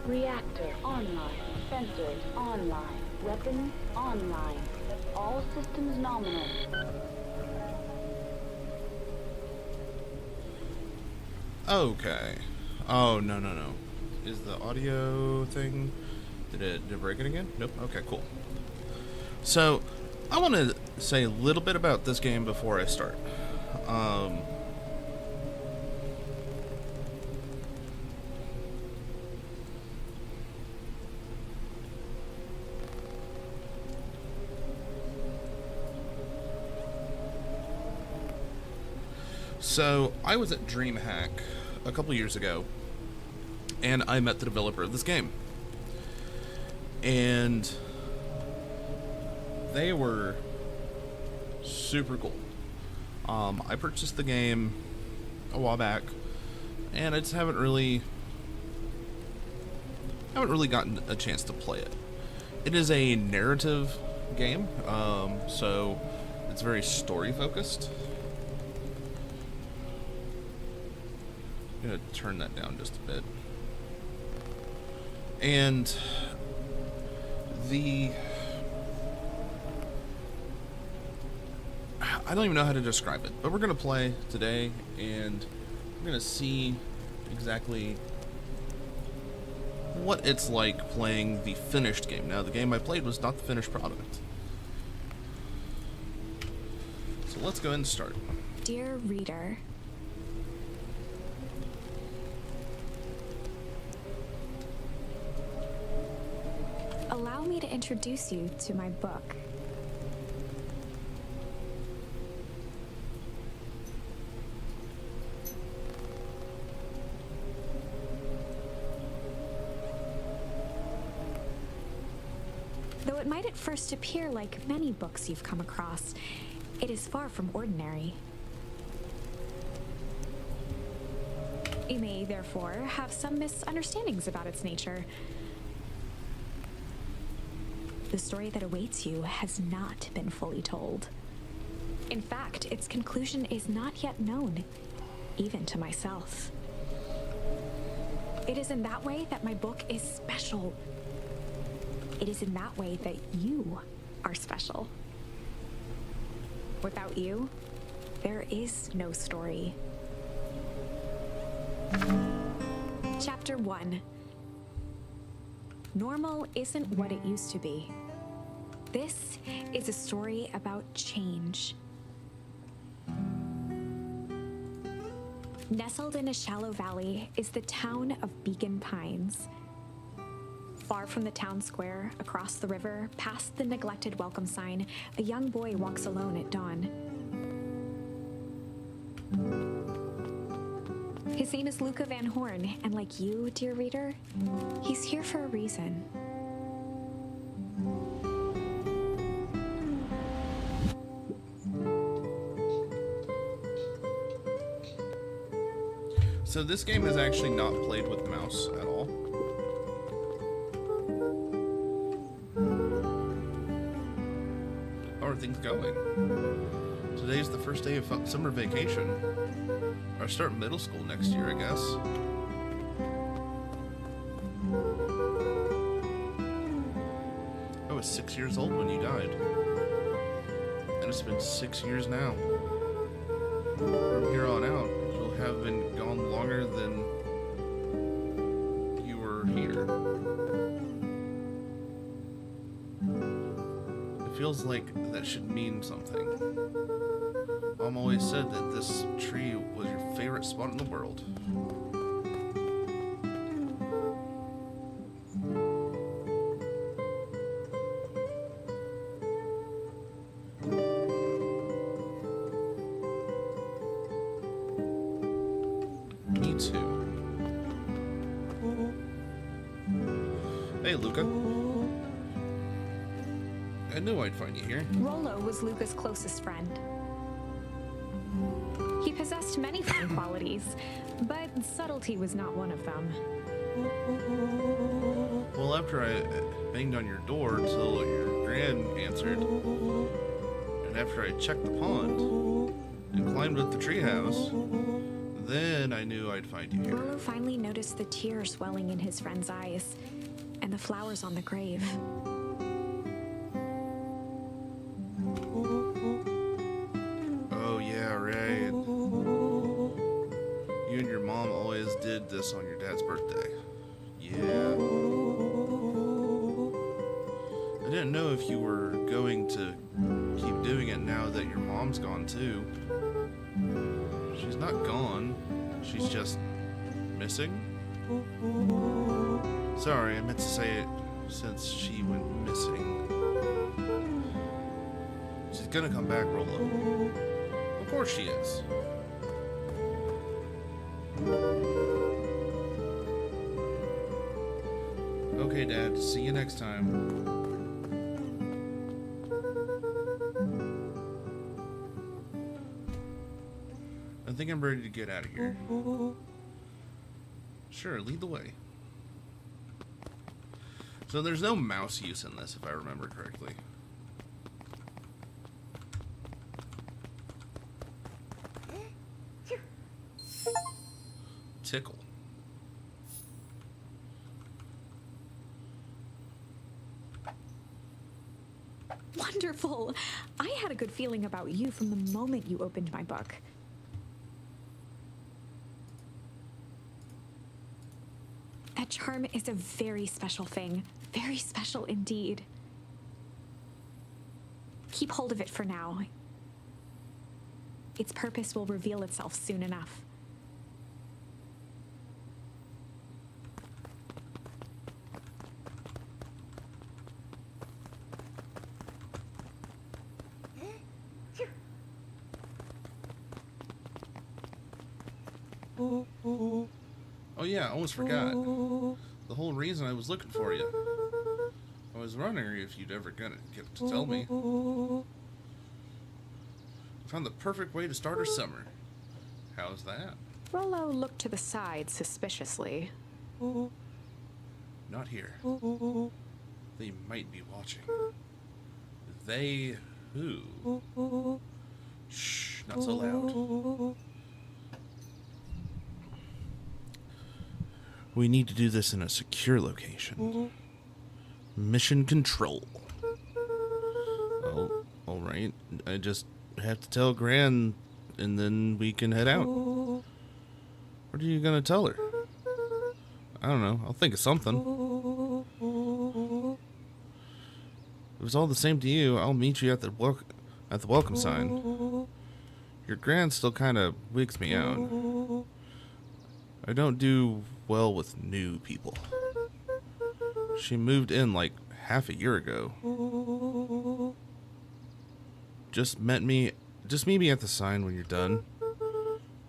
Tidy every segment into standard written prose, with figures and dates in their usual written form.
Reactor online. Sensors online. Weapons online. All systems nominal. Okay. Oh, no. Is the audio thing... Did it break it again? Nope. Okay, cool. So, I want to say a little bit about this game before I start. So, I was at DreamHack a couple years ago, and I met the developer of this game. And they were super cool. I purchased the game a while back, and I just haven't really gotten a chance to play it. It is a narrative game, so it's very story focused. I'm gonna turn that down just a bit. And I don't even know how to describe it, but we're gonna play today, and we're gonna see exactly what it's like playing the finished game. Now, the game I played was not the finished product. So let's go ahead and start. Dear reader, allow me to introduce you to my book. Though it might at first appear like many books you've come across, it is far from ordinary. You may, therefore, have some misunderstandings about its nature. The story that awaits you has not been fully told. In fact, its conclusion is not yet known, even to myself. It is in that way that my book is special. It is in that way that you are special. Without you, there is no story. Chapter 1. Normal isn't what it used to be. This is a story about change. Nestled in a shallow valley is the town of Beacon Pines. Far from the town square, across the river, past the neglected welcome sign, a young boy walks alone at dawn. His name is Luca Van Horn, and like you, dear reader, he's here for a reason. So this game is actually not played with the mouse at all. How are things going? Today's the first day of summer vacation. I start middle school next year, I guess. I was 6 years old when you died. And it's been 6 years now. From here on out, you'll have been gone longer than you were here. It feels like that should mean something. Mom always said that this tree was your favorite spot in the world. Me too. Hey, Luca. I knew I'd find you here. Rollo was Luca's closest friend. He possessed many fine qualities, but subtlety was not one of them. Well, after I banged on your door till your gran answered, and after I checked the pond and climbed up the treehouse, Then I knew I'd find you here. Rollo finally noticed the tears swelling in his friend's eyes and the flowers on the grave. Oh, yeah, right. You and your mom always did this on your dad's birthday. Yeah. I didn't know if you were going to keep doing it now that your mom's gone, too. She's not gone. She's just missing. Sorry, I meant to say it since she went missing. She's gonna come back, Rollo. Of course she is. Okay, Dad. See you next time. I think I'm ready to get out of here. Sure, lead the way. So there's no mouse use in this, if I remember correctly. Tickle. Wonderful! I had a good feeling about you from the moment you opened my book. That charm is a very special thing. Very special indeed. Keep hold of it for now. Its purpose will reveal itself soon enough. Oh yeah, I almost forgot. The whole reason I was looking for you. I was wondering if you'd ever gonna get to tell me. I found the perfect way to start our summer. How's that? Rollo looked to the side suspiciously. Not here. They might be watching. They who? Shh, not so loud. We need to do this in a secure location. Mission control. Oh, alright. I just have to tell Gran and then we can head out. What are you gonna tell her? I don't know. I'll think of something. If it's all the same to you, I'll meet you at the welcome sign. Your Gran still kind of wigs me out. I don't do well with new people. She moved in like half a year ago. Just meet me at the sign when you're done.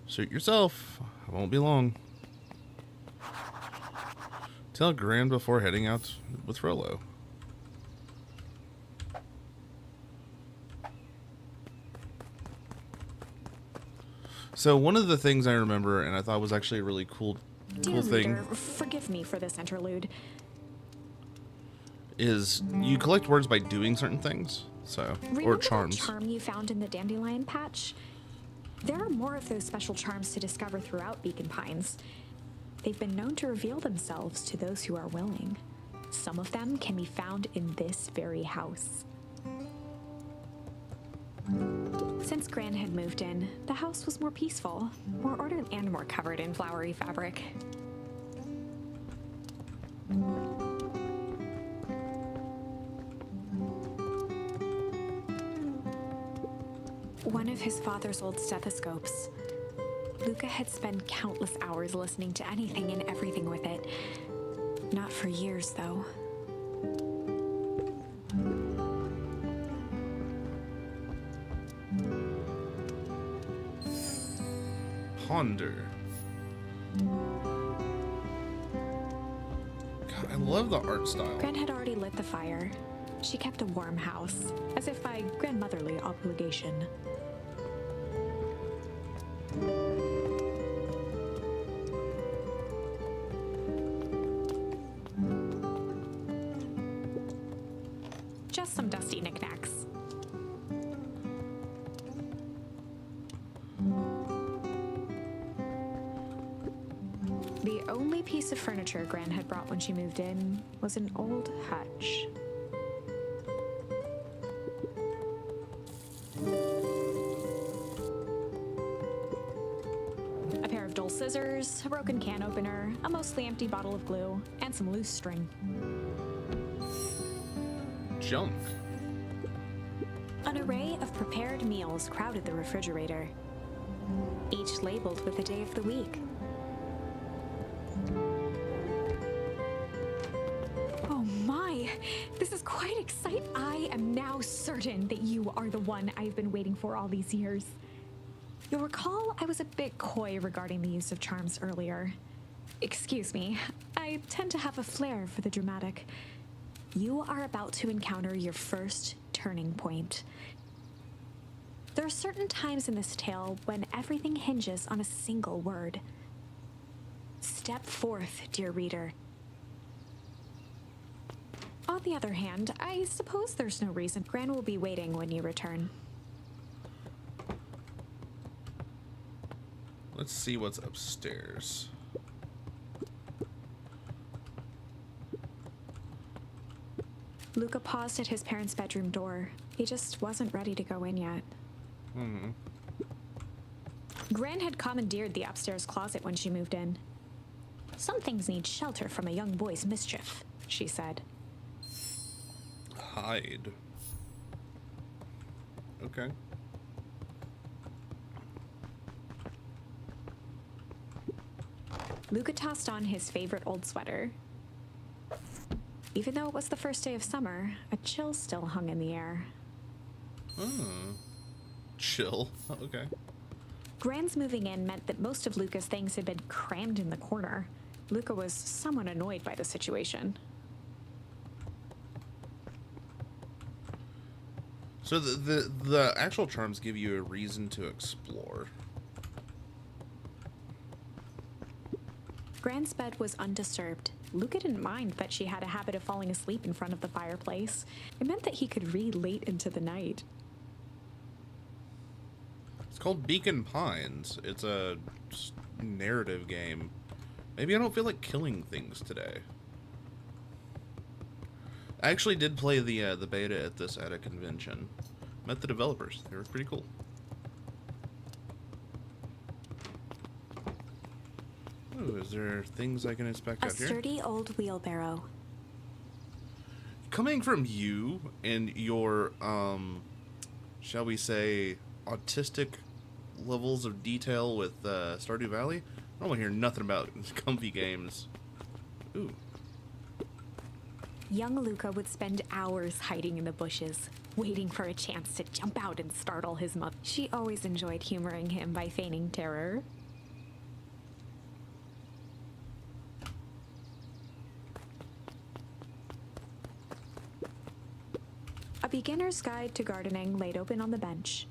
Suit yourself. I won't be long. Tell Gran before heading out with Rollo. So one of the things I remember, and I thought was actually a really cool Dear thing, reader, forgive me for this interlude. is you collect words by doing certain things. So, Remember or charms. that charm you found in the dandelion patch? There are more of those special charms to discover throughout Beacon Pines. They've been known to reveal themselves to those who are willing. Some of them can be found in this very house. Since Gran had moved in, the house was more peaceful, more ordered, and more covered in flowery fabric. One of his father's old stethoscopes. Luca had spent countless hours listening to anything and everything with it. Not for years, though. Ponder. God, I love the art style. Gran had already lit the fire. She kept a warm house, as if by grandmotherly obligation. Just some dusty knickknacks. only piece of furniture Gran had brought when she moved in was an old hutch. A pair of dull scissors, a broken can opener, a mostly empty bottle of glue, and some loose string. Junk. An array of prepared meals crowded the refrigerator, each labeled with the day of the week. Oh my, this is quite exciting. I am now certain that you are the one I've been waiting for all these years. You'll recall I was a bit coy regarding the use of charms earlier. Excuse me, I tend to have a flair for the dramatic. You are about to encounter your first turning point. There are certain times in this tale when everything hinges on a single word. Step forth, dear reader. On the other hand, I suppose there's no reason. Gran will be waiting when you return. Let's see what's upstairs. Luca paused at his parents' bedroom door. He just wasn't ready to go in yet. Gran had commandeered the upstairs closet when she moved in. Some things need shelter from a young boy's mischief, she said. Hide. Okay. Luca tossed on his favorite old sweater. Even though it was the first day of summer, a chill still hung in the air. Chill. Okay. Gran's moving in meant that most of Luca's things had been crammed in the corner. Luca was somewhat annoyed by the situation. So the actual charms give you a reason to explore. Gran's bed was undisturbed. Luca didn't mind that she had a habit of falling asleep in front of the fireplace. It meant that he could read late into the night. It's called Beacon Pines. It's a narrative game. Maybe I don't feel like killing things today. I actually did play the beta at a convention. Met the developers. They were pretty cool. Ooh, is there things I can inspect A out here? sturdy old wheelbarrow. Coming from you and your, shall we say, autistic levels of detail with Stardew Valley, I don't want to hear nothing about comfy games. Ooh. Young Luca would spend hours hiding in the bushes, waiting for a chance to jump out and startle his mother. She always enjoyed humoring him by feigning terror. A beginner's guide to gardening laid open on the bench.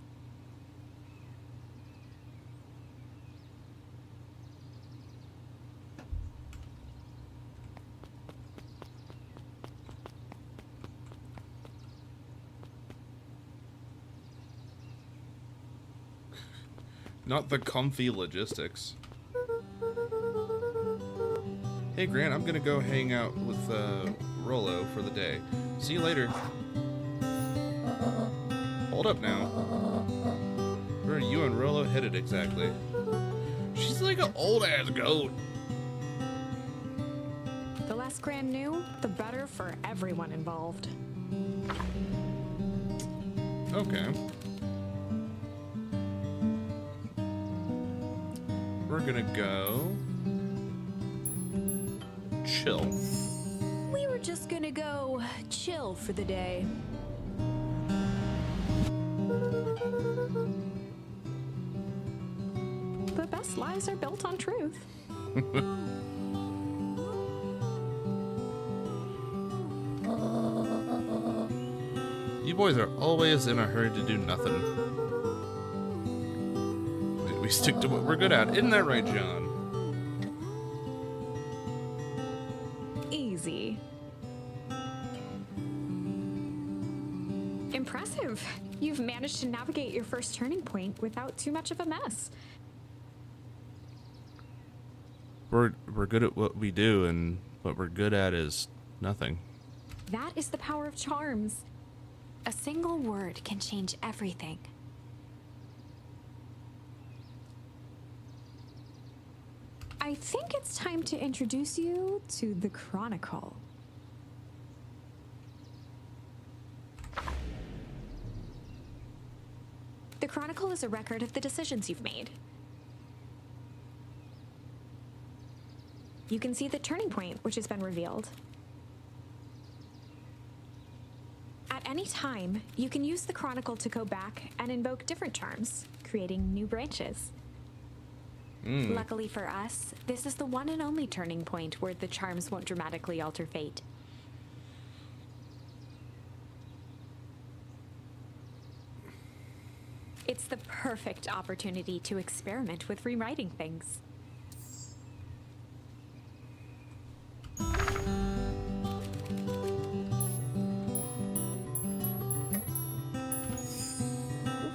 Not the comfy logistics. Hey Grant, I'm gonna go hang out with Rollo for the day. See you later. Hold up now. Where are you and Rollo headed exactly? She's like an old ass goat. The less Gran knew, the better for everyone involved. Okay. We're gonna go chill. We were just gonna go chill for the day. The best lies are built on truth. You boys are always in a hurry to do nothing. We stick to what we're good at. Isn't that right, John? Easy. Impressive. You've managed to navigate your first turning point without too much of a mess. We're good at what we do, and what we're good at is nothing. That is the power of charms. A single word can change everything. I think it's time to introduce you to the Chronicle. The Chronicle is a record of the decisions you've made. You can see the turning point, which has been revealed. At any time, you can use the Chronicle to go back and invoke different charms, creating new branches. Luckily for us, this is the one and only turning point where the charms won't dramatically alter fate. It's the perfect opportunity to experiment with rewriting things.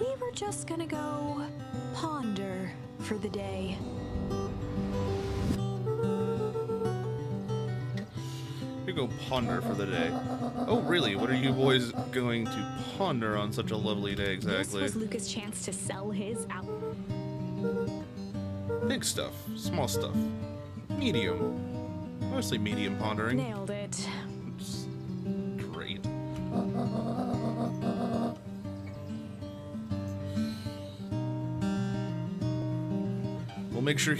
We were just gonna go ponder for the day. You go ponder for the day. Oh, really? What are you boys going to ponder on such a lovely day exactly? This was Luca's chance to sell his out. Big stuff, small stuff, medium. Mostly medium pondering. Nailed it. It's great. Well, make sure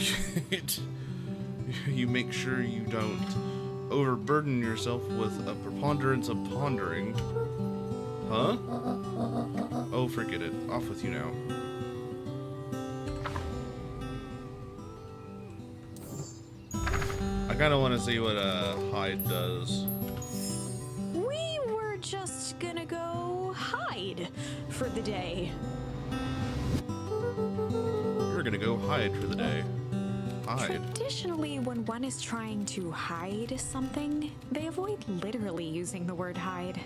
you make sure you don't overburden yourself with a preponderance of pondering. Huh? Oh, forget it. Off with you now. I kind of want to see what Hyde does. We were just gonna go hide for the day. You're gonna go hide for the day. Hide. Traditionally, when one is trying to hide something, they avoid literally using the word hide.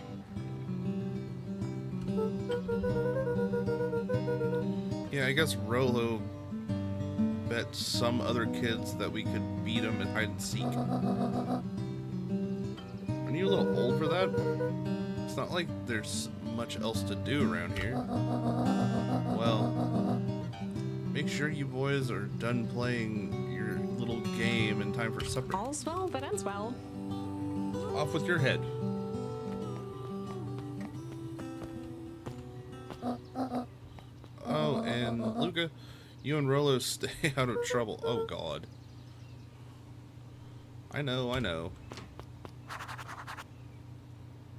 Yeah, I guess Rolo bet some other kids that we could beat him at hide and seek. Aren't you a little old for that? It's not like there's much else to do around here. Well, make sure you boys are done playing your little game in time for supper. All's well that ends well. Off with your head. Oh, and Luca, you and Rolo stay out of trouble. Oh, God. I know.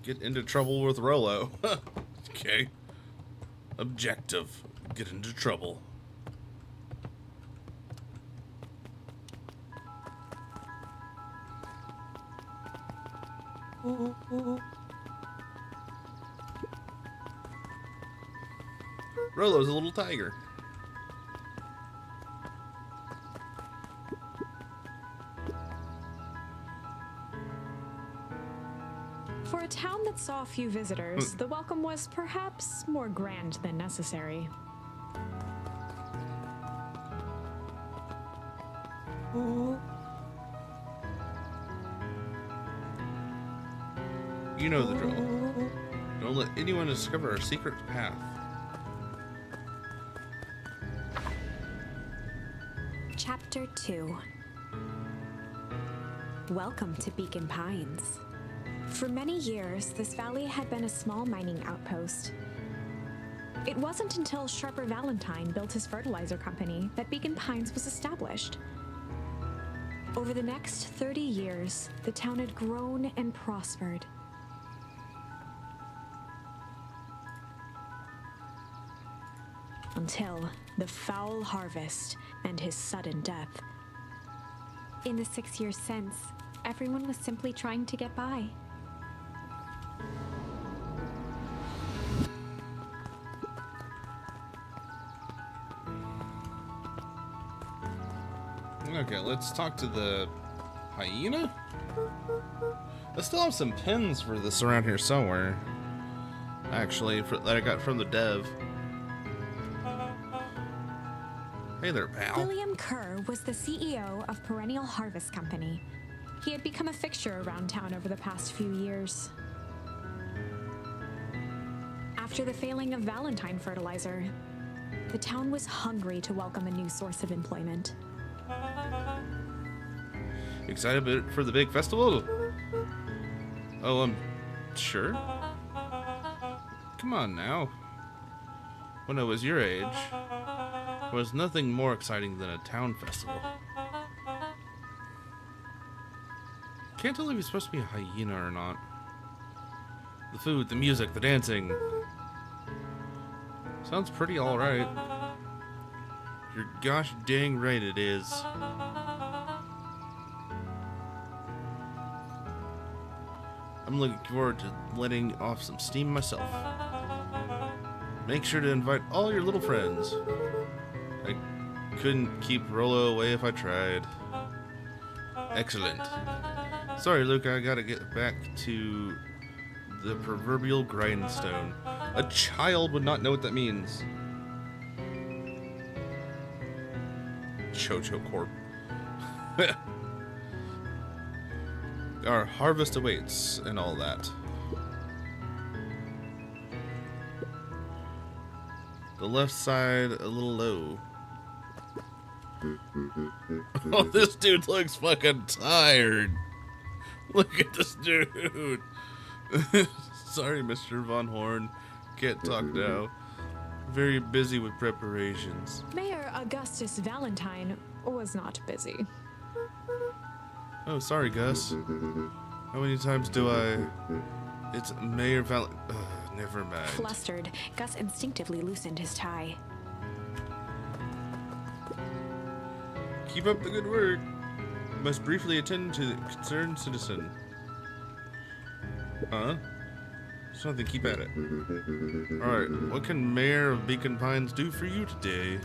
Get into trouble with Rolo. Okay. Objective. Get into trouble. Rolo's a little tiger. For a town that saw few visitors, the welcome was perhaps more grand than necessary. You know the drill. Don't let anyone discover our secret path. Chapter 2. Welcome to Beacon Pines. For many years, this valley had been a small mining outpost. It wasn't until Sharper Valentine built his fertilizer company that Beacon Pines was established. Over the next 30 years, the town had grown and prospered. Until the foul harvest and his sudden death. In the 6 years since, everyone was simply trying to get by. Okay, let's talk to the hyena. I still have some pins for this around here somewhere. Actually, that I got from the dev. Hey there, pal. William Kerr was the CEO of Perennial Harvest Company. He had become a fixture around town over the past few years. After the failing of Valentine fertilizer, the town was hungry to welcome a new source of employment. Excited for the big festival? Oh, sure. Come on now. When I was your age, there was nothing more exciting than a town festival. Can't tell if he's supposed to be a hyena or not. The food, the music, the dancing. Sounds pretty alright. You're gosh dang right it is. I'm looking forward to letting off some steam myself. Make sure to invite all your little friends. I couldn't keep Rollo away if I tried. Excellent. Sorry, Luke, I gotta get back to the proverbial grindstone. A child would not know what that means. Chocho Corp. Our harvest awaits and all that. The left side a little low. Oh, this dude looks fucking tired. Look at this dude. Sorry, Mr. Von Horn. Can't talk now. Very busy with preparations. Mayor Augustus Valentine was not busy. Oh, sorry, Gus. How many times do I... It's Mayor never mind. Flustered, Gus instinctively loosened his tie. Keep up the good work. Must briefly attend to the concerned citizen. Huh? Something, keep at it. Alright, what can Mayor of Beacon Pines do for you today?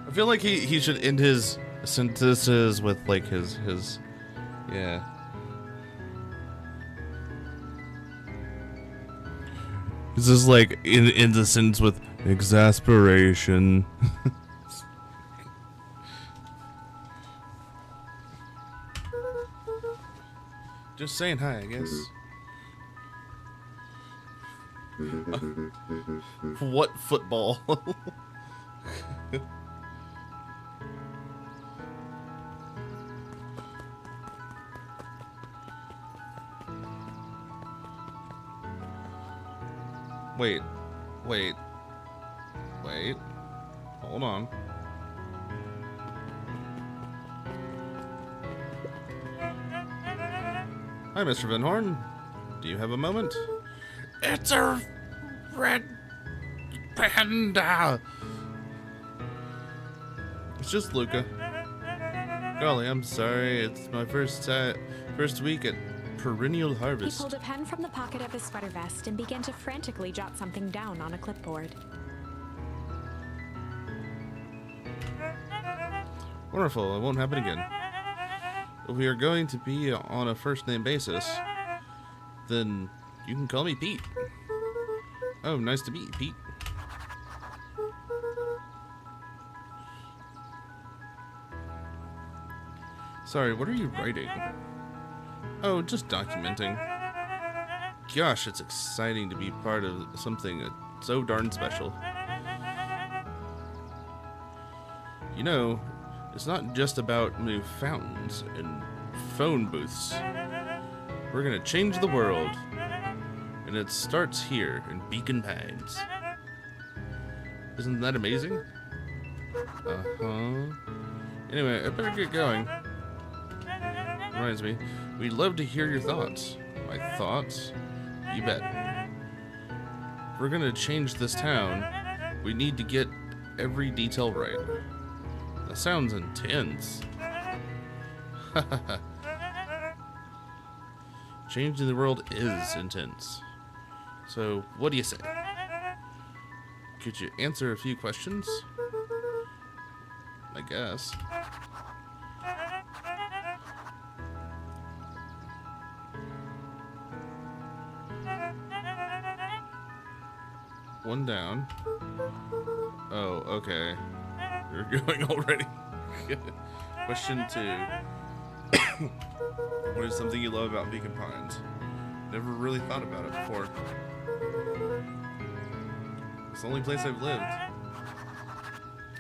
I feel like he should end his sentences with like his yeah. This is like in the sentence with exasperation. Just saying hi, I guess. What football? Wait. Hold on. Hi, Mr. Van Horn. Do you have a moment? It's a red panda. It's just Luca. Golly, I'm sorry. It's my first week at Perennial He Harvest. pulled a pen from the pocket of his sweater vest and began to frantically jot something down on a clipboard. Wonderful. It won't happen again. If we are going to be on a first-name basis, then you can call me Pete. Oh, nice to meet you, Pete. Sorry, what are you writing? Oh, just documenting. Gosh, it's exciting to be part of something so darn special. You know, it's not just about new fountains and phone booths. We're gonna change the world. And it starts here in Beacon Pines. Isn't that amazing? Uh-huh. Anyway, I better get going. Reminds me, we'd love to hear your thoughts. My thoughts? You bet. If we're gonna change this town, we need to get every detail right. That sounds intense. Changing the world is intense. So, what do you say? Could you answer a few questions? I guess. One down. Oh, okay. You're going already. Question 2. What is something you love about Beacon Pines? Never really thought about it before. It's the only place I've lived.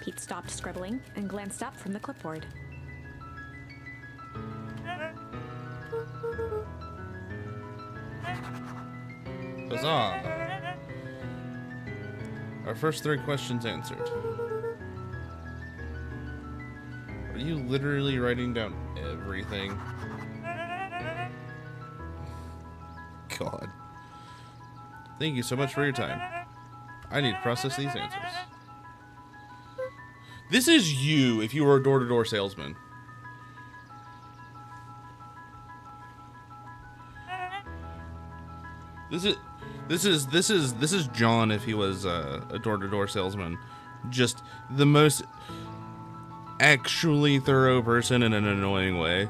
Pete stopped scribbling and glanced up from the clipboard. Huzzah! Our first 3 questions answered. Are you literally writing down everything? God. Thank you so much for your time. I need to process these answers. This is you if you were a door-to-door salesman. This is John if he was a door-to-door salesman. Just the most actually thorough person in an annoying way.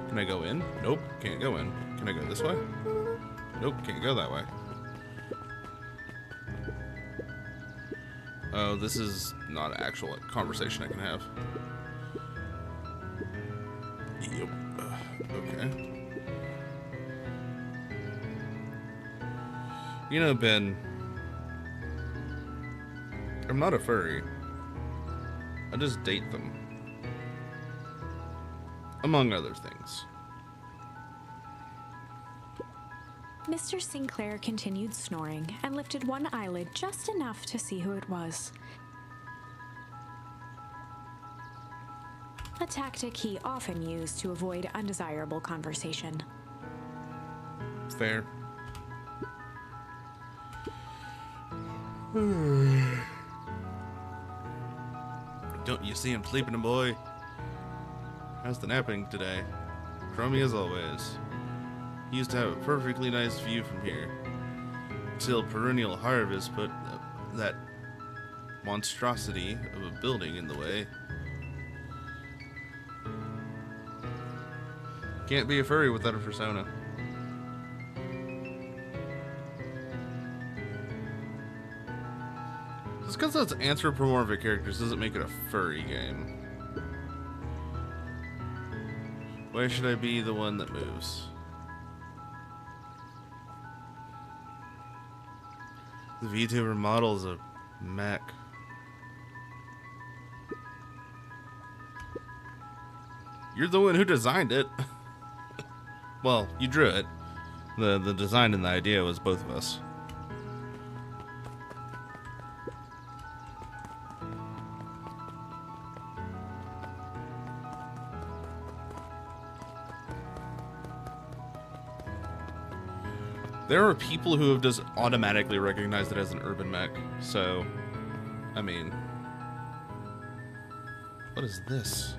Can I go in? Nope, can't go in. Can I go this way? Nope, can't go that way. Oh, this is not an actual conversation I can have. Yep. Okay. You know, Ben, I'm not a furry. I just date them. Among other things. Mr. Sinclair continued snoring and lifted one eyelid just enough to see who it was. A tactic he often used to avoid undesirable conversation. Fair. Don't you see him sleeping, boy? How's the napping today? Crummy as always. He used to have a perfectly nice view from here. Till perennial harvest put that monstrosity of a building in the way. Can't be a furry without a persona. Just because it's anthropomorphic characters doesn't make it a furry game. Why should I be the one that moves? The VTuber model is a mech. You're the one who designed it. Well, you drew it. The design and the idea was both of us. There are people who have just automatically recognized it as an urban mech, so, I mean, what is this?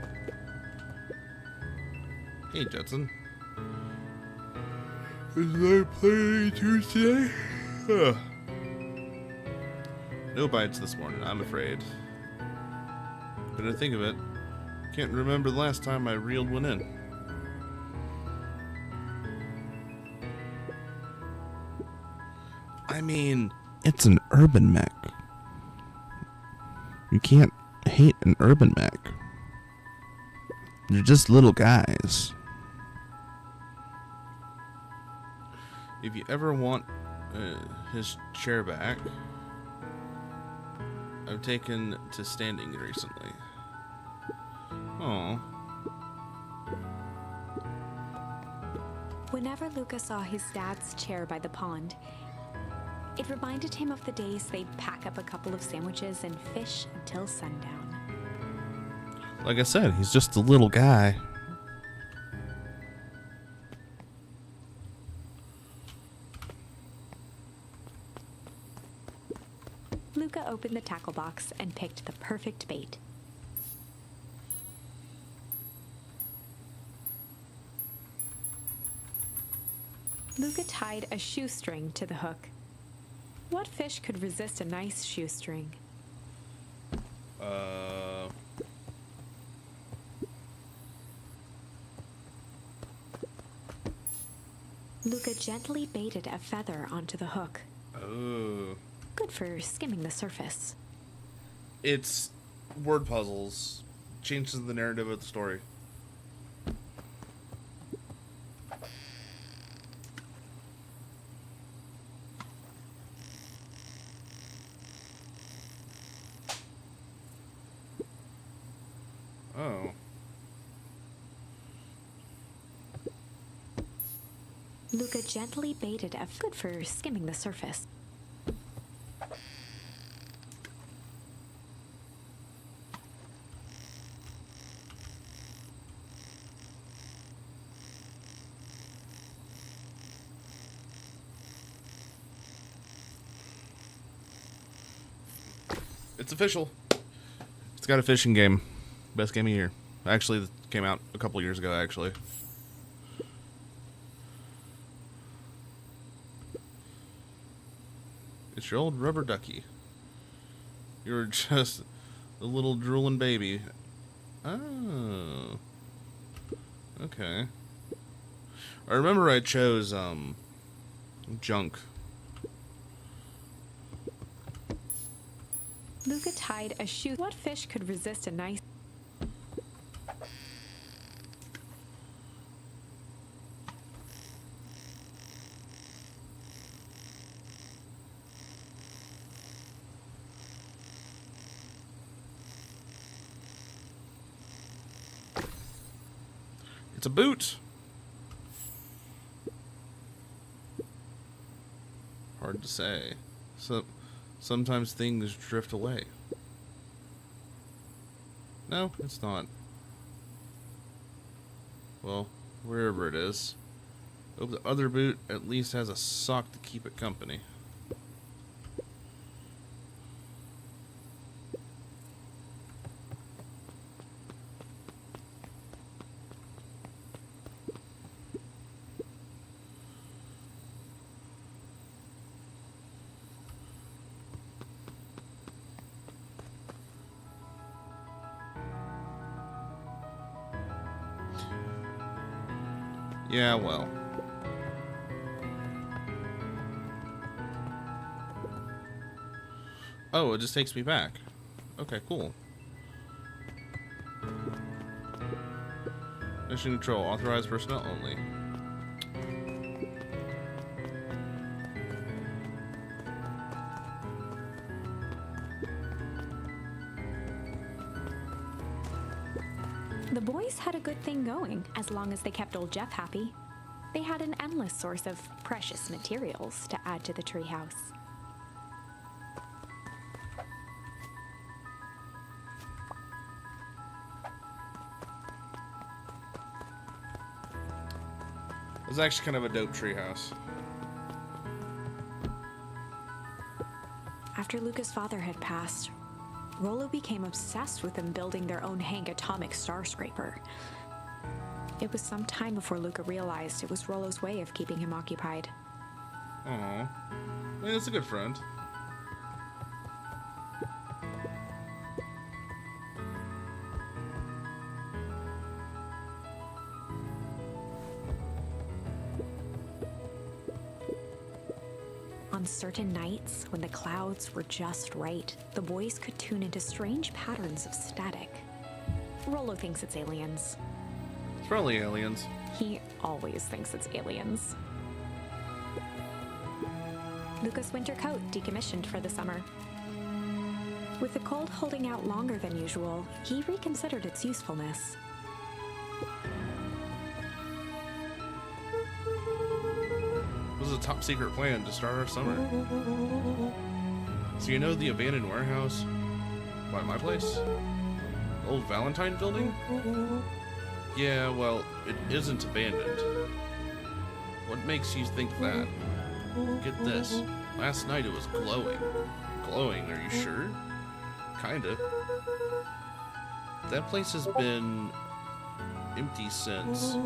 Hey, Jetson. Is there playing Tuesday? No bites this morning, I'm afraid. But to think of it, can't remember the last time I reeled one in. I mean, it's an urban mech. You can't hate an urban mech. They're just little guys. If you ever want his chair back, I've taken to standing recently. Oh. Whenever Luca saw his dad's chair by the pond, it reminded him of the days they'd pack up a couple of sandwiches and fish until sundown. Like I said, he's just a little guy. Luca opened the tackle box and picked the perfect bait. Luca tied a shoestring to the hook. What fish could resist a nice shoestring? Luca gently baited a feather onto the hook. Oh. Good for skimming the surface. It's word puzzles. Changes the narrative of the story. Oh. Luca gently baited a good for skimming the surface. It's official. It's got a fishing game. Best game of the year. Actually, it came out a couple years ago, actually. It's your old rubber ducky. You're just a little drooling baby. Oh. Okay. I remember I chose, junk. Luca tied a shoe. What fish could resist a nice... It's a boot. Hard to say. Sometimes things drift away. No, it's not. Well, wherever it is. Hope the other boot at least has a sock to keep it company. Yeah, well. Oh, it just takes me back. Okay, cool. Mission control. Authorized personnel only. The boys had a good thing going, as long as they kept old Jeff happy. They had an endless source of precious materials to add to the treehouse. It's actually kind of a dope treehouse. After Luca's father had passed, Rollo became obsessed with them building their own Hank atomic star scraper. It was some time before Luca realized it was Rollo's way of keeping him occupied. Aw. I mean, it's a good friend. On certain nights, when the clouds were just right, the boys could tune into strange patterns of static. Rollo thinks it's aliens. It's probably aliens. He always thinks it's aliens. Luca's winter coat decommissioned for the summer. With the cold holding out longer than usual, he reconsidered its usefulness. This is a top secret plan to start our summer. So you know the abandoned warehouse by my place? Old Valentine building? Yeah, well, it isn't abandoned. What makes you think that? Get this. Last night it was glowing. Glowing, are you sure? Kinda. That place has been empty since...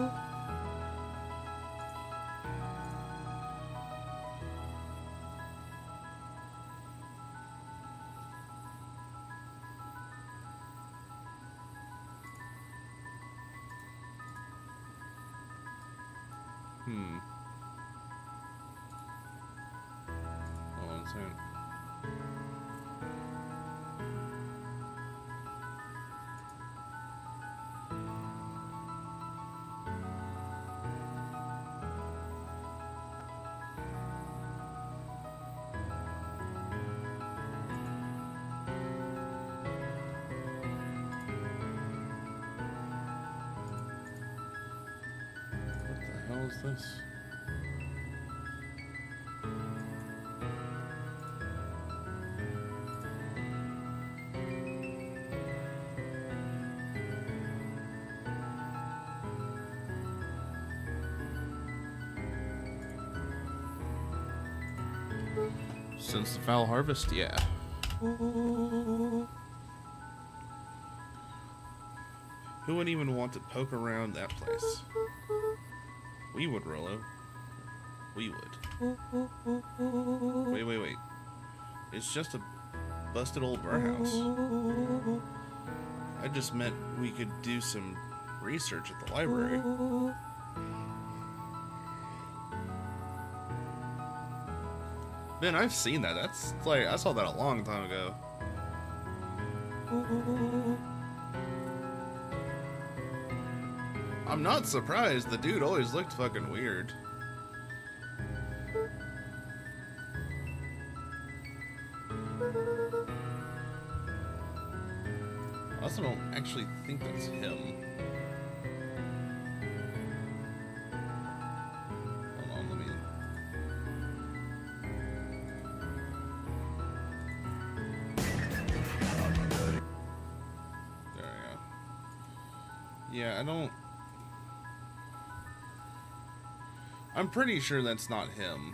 soon. What the hell is this? Since the Foul Harvest, yeah. Who would even want to poke around that place? We would, Rollo. We would. Wait. It's just a busted old warehouse. I just meant we could do some research at the library. Man, I've seen that. That's like, I saw that a long time ago. I'm not surprised. The dude always looked fucking weird. I also don't actually think that's him. Hold on, let me... There we go. Yeah, I don't... I'm pretty sure that's not him.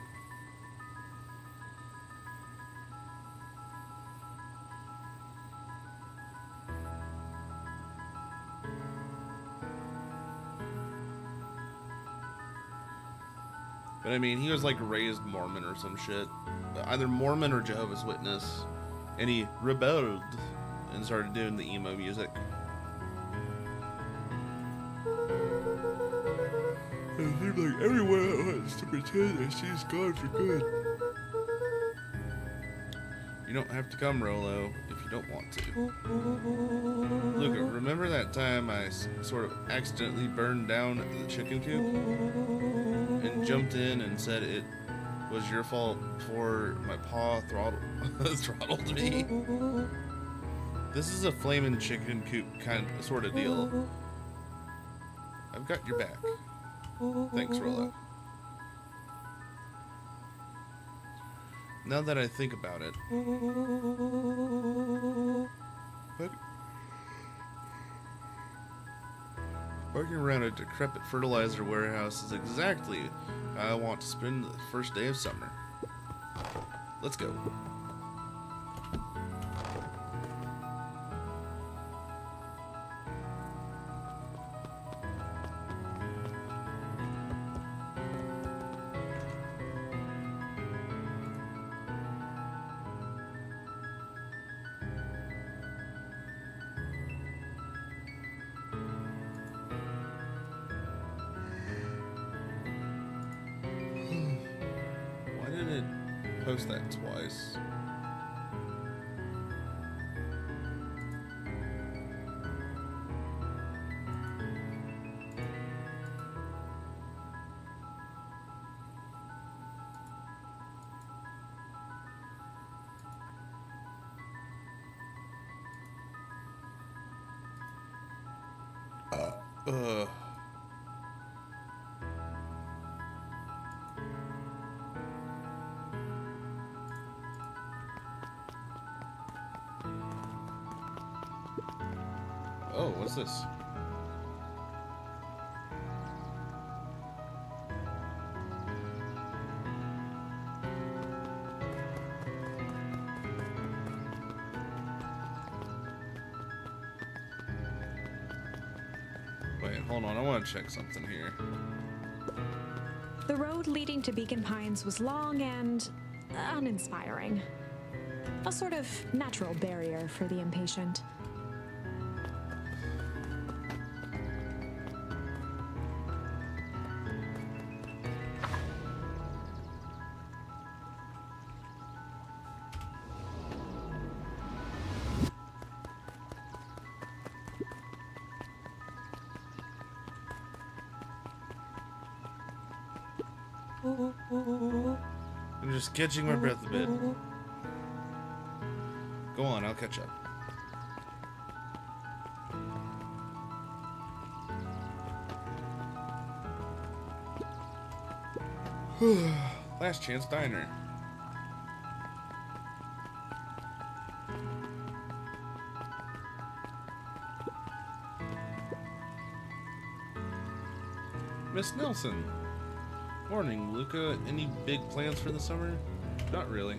But I mean, he was like raised Mormon or some shit. Either Mormon or Jehovah's Witness. And he rebelled and started doing the emo music. It seems like everyone wants to pretend that she's gone for good. You don't have to come, Rollo, if you don't want to. Luca, remember that time I sort of accidentally burned down the chicken coop? And jumped in and said it was your fault for my paw throttled me? This is a flaming chicken coop sort of deal. I've got your back. Thanks, Rollo. Now that I think about it, working around a decrepit fertilizer warehouse is exactly how I want to spend the first day of summer. Let's go. Post that twice. Oh, what's this? Wait, hold on. I want to check something here. The road leading to Beacon Pines was long and uninspiring. A sort of natural barrier for the impatient. I'm just catching my breath a bit. Go on, I'll catch up. Last Chance Diner. Miss Nelson. Morning, Luca. Any big plans for the summer? Not really.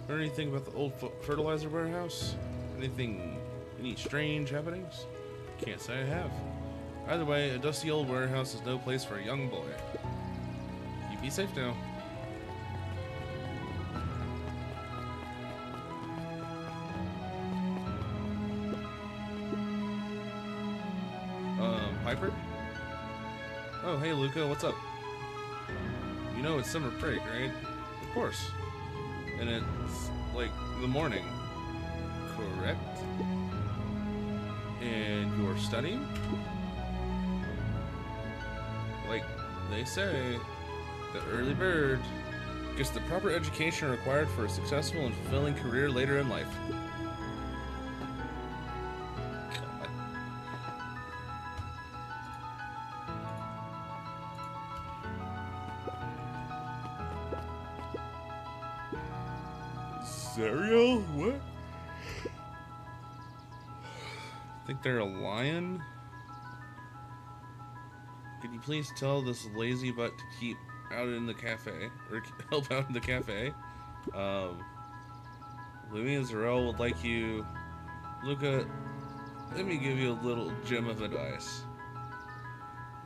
Or anything about the old fertilizer warehouse? Any strange happenings? Can't say I have. Either way, a dusty old warehouse is no place for a young boy. You be safe now. Piper? Oh, hey Luca, what's up? You know it's summer break, right? Of course. And it's like the morning, correct? And you're studying? Like they say, the early bird gets the proper education required for a successful and fulfilling career later in life. Zariel? What? Think they're a lion? Could you please tell this lazy butt to keep out in the cafe, or help out in the cafe? Louis and Zarel would like you. Luca, let me give you a little gem of advice.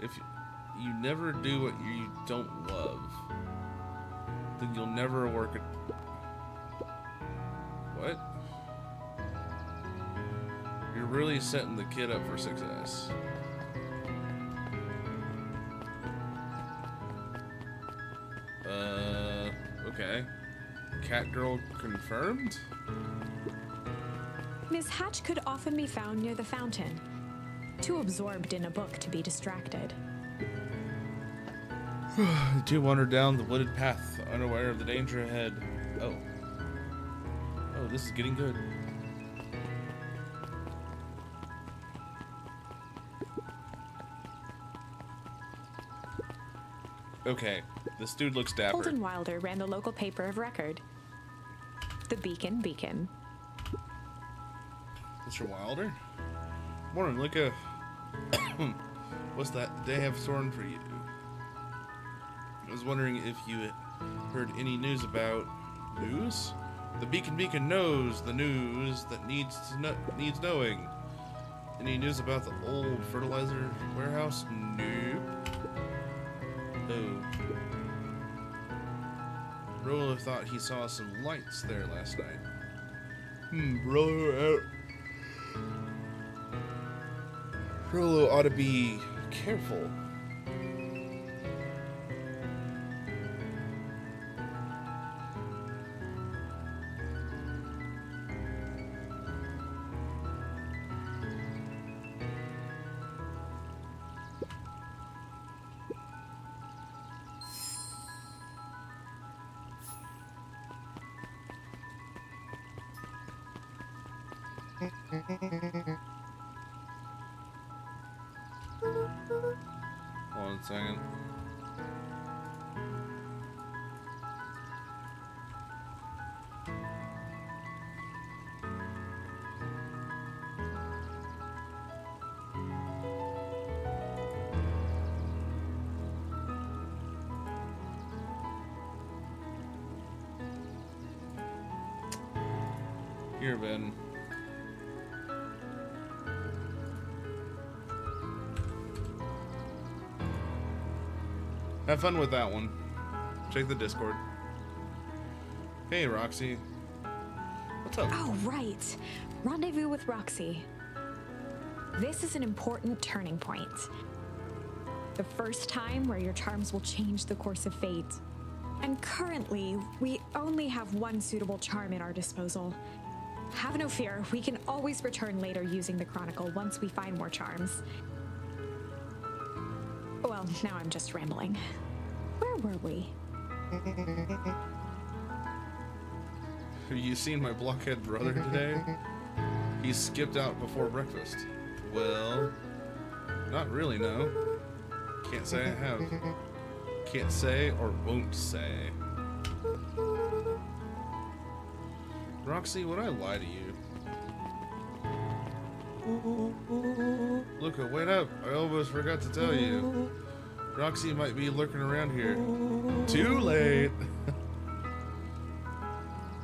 If you never do what you don't love, then you'll never work it. What? You're really setting the kid up for success. Okay. Cat girl confirmed? Miss Hatch could often be found near the fountain, too absorbed in a book to be distracted. The two wander down the wooded path, unaware of the danger ahead. Oh, this is getting good. Okay, this dude looks dapper. Holden Wilder ran the local paper of record, the Beacon Beacon. Mr. Wilder? Morning, Luca. What's that they have stored for you? I was wondering if you had heard any news about news? The Beacon Beacon knows the news that needs knowing. Any news about the old fertilizer warehouse? Nope. Oh. Rolo thought he saw some lights there last night. Rolo ought to be careful. One second. Here, Ben. Have fun with that one. Check the Discord. Hey, Roxy. What's up? Oh, right. Rendezvous with Roxy. This is an important turning point. The first time where your charms will change the course of fate. And currently, we only have one suitable charm at our disposal. Have no fear, we can always return later using the Chronicle once we find more charms. Well, now I'm just rambling. Where were we? Have you seen my blockhead brother today? He skipped out before breakfast. Well, not really, no. Can't say I have. Can't say or won't say. Roxy, would I lie to you? Luca, wait up. I almost forgot to tell you. Roxy might be lurking around here. Too late.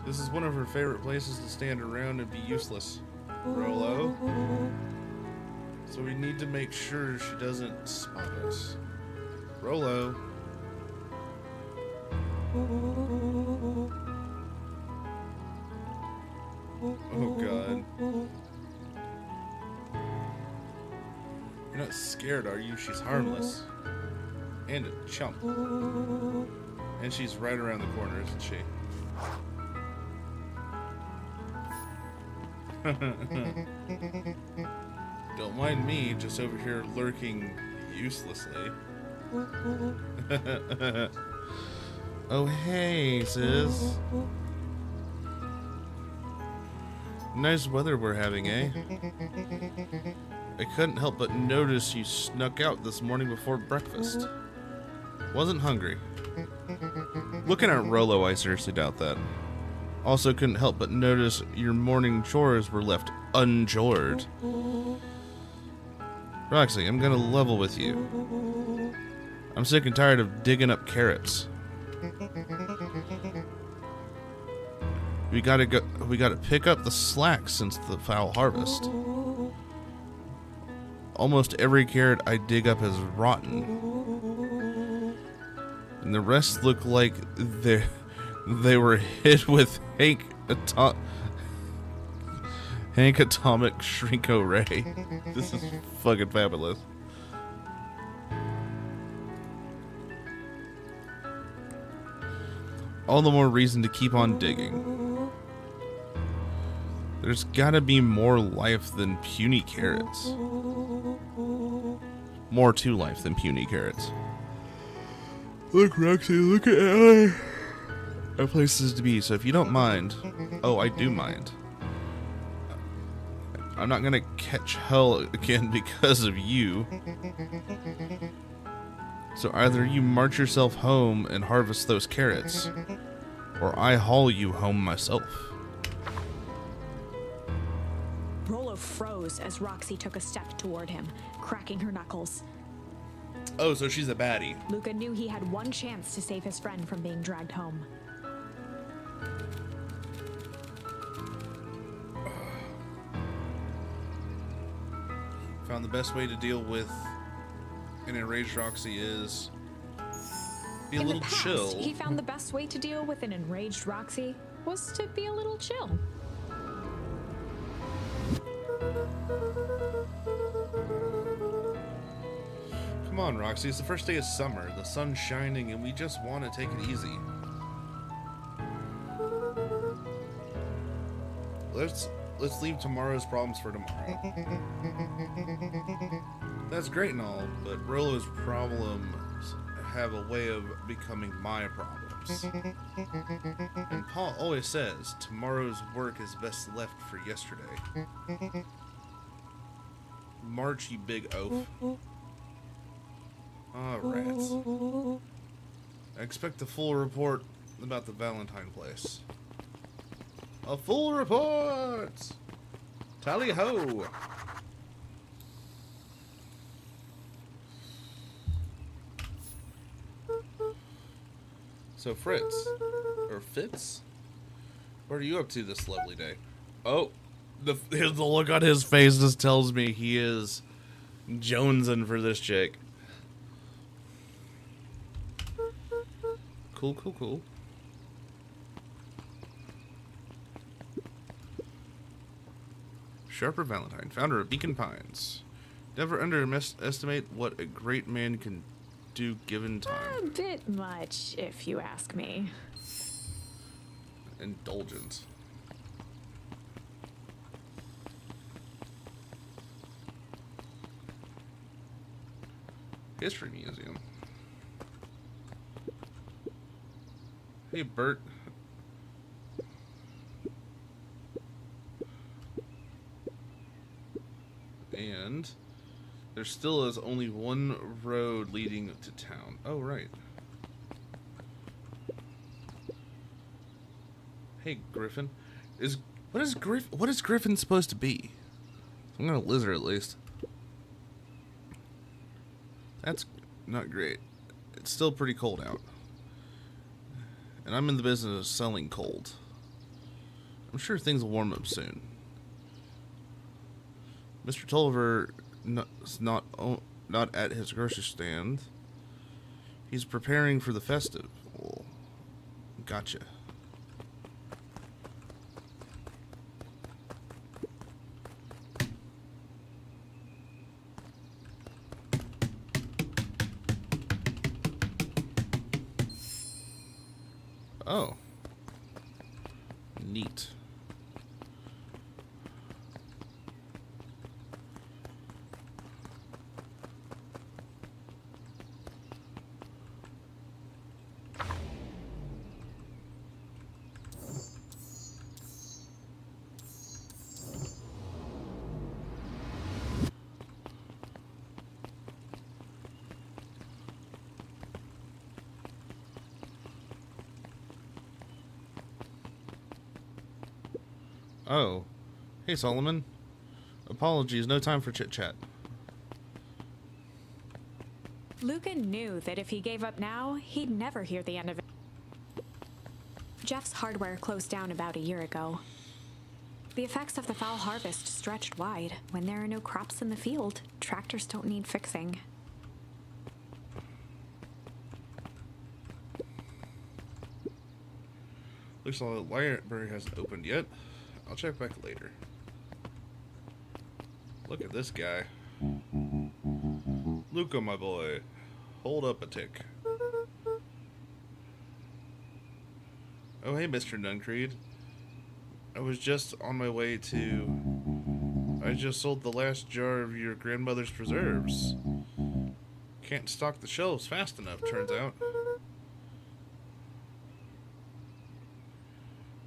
This is one of her favorite places to stand around and be useless, Rolo. So we need to make sure she doesn't spot us. Rolo. Oh god. You're not scared, are you? She's harmless. And a chump. And she's right around the corner, isn't she? Don't mind me, just over here lurking uselessly. Oh hey, sis. Nice weather we're having, eh? I couldn't help but notice you snuck out this morning before breakfast. Wasn't hungry. Looking at Rolo, I seriously doubt that. Also couldn't help but notice your morning chores were left unchored. Roxy, I'm gonna level with you. I'm sick and tired of digging up carrots. We gotta pick up the slack since the foul harvest. Almost every carrot I dig up is rotten. And the rest look like they were hit with Hank Atomic Shrinko Ray. This is fucking fabulous. All the more reason to keep on digging. There's gotta be more life than puny carrots. More to life than puny carrots. Look, Roxy, look at Ellie. Our places to be, so if you don't mind. Oh, I do mind. I'm not gonna catch hell again because of you. So either you march yourself home and harvest those carrots, or I haul you home myself. Rolo froze as Roxy took a step toward him, cracking her knuckles. Oh, so she's a baddie. Luca knew he had one chance to save his friend from being dragged home. Found the best way to deal with an enraged Roxy is be a In little the past, chill. he found the best way to deal with an enraged Roxy was to be a little chill. Come on, Roxy, it's the first day of summer. The sun's shining and we just want to take it easy. Let's leave tomorrow's problems for tomorrow. That's great and all, but Rolo's problems have a way of becoming my problems. And Paul always says, tomorrow's work is best left for yesterday. March, you big oaf. Ah, rats. I expect a full report about the Valentine place. A full report! Tally ho! So Fritz, or Fitz, what are you up to this lovely day? Oh, the look on his face just tells me he is jonesing for this chick. Cool, cool, cool. Sharper Valentine, founder of Beacon Pines. Never underestimate what a great man can do given A time. bit much, if you ask me. Indulgence. History Museum. Hey, Bert. And there still is only one road leading to town. Oh, right. Hey, Griffin. What is Griffin supposed to be? I'm gonna lizard at least. That's not great. It's still pretty cold out. And I'm in the business of selling cold. I'm sure things will warm up soon. Mr. Tolliver is not at his grocery stand. He's preparing for the festival. Gotcha. Oh. Neat. Oh. Hey, Solomon. Apologies, no time for chit-chat. Lucan knew that if he gave up now, he'd never hear the end of it. Jeff's hardware closed down about a year ago. The effects of the foul harvest stretched wide. When there are no crops in the field, tractors don't need fixing. Looks like the library hasn't opened yet. I'll check back later. Look at this guy. Luca, my boy. Hold up a tick. Oh, hey, Mr. Nuncreed. I was just on my way to... I just sold the last jar of your grandmother's preserves. Can't stock the shelves fast enough, turns out.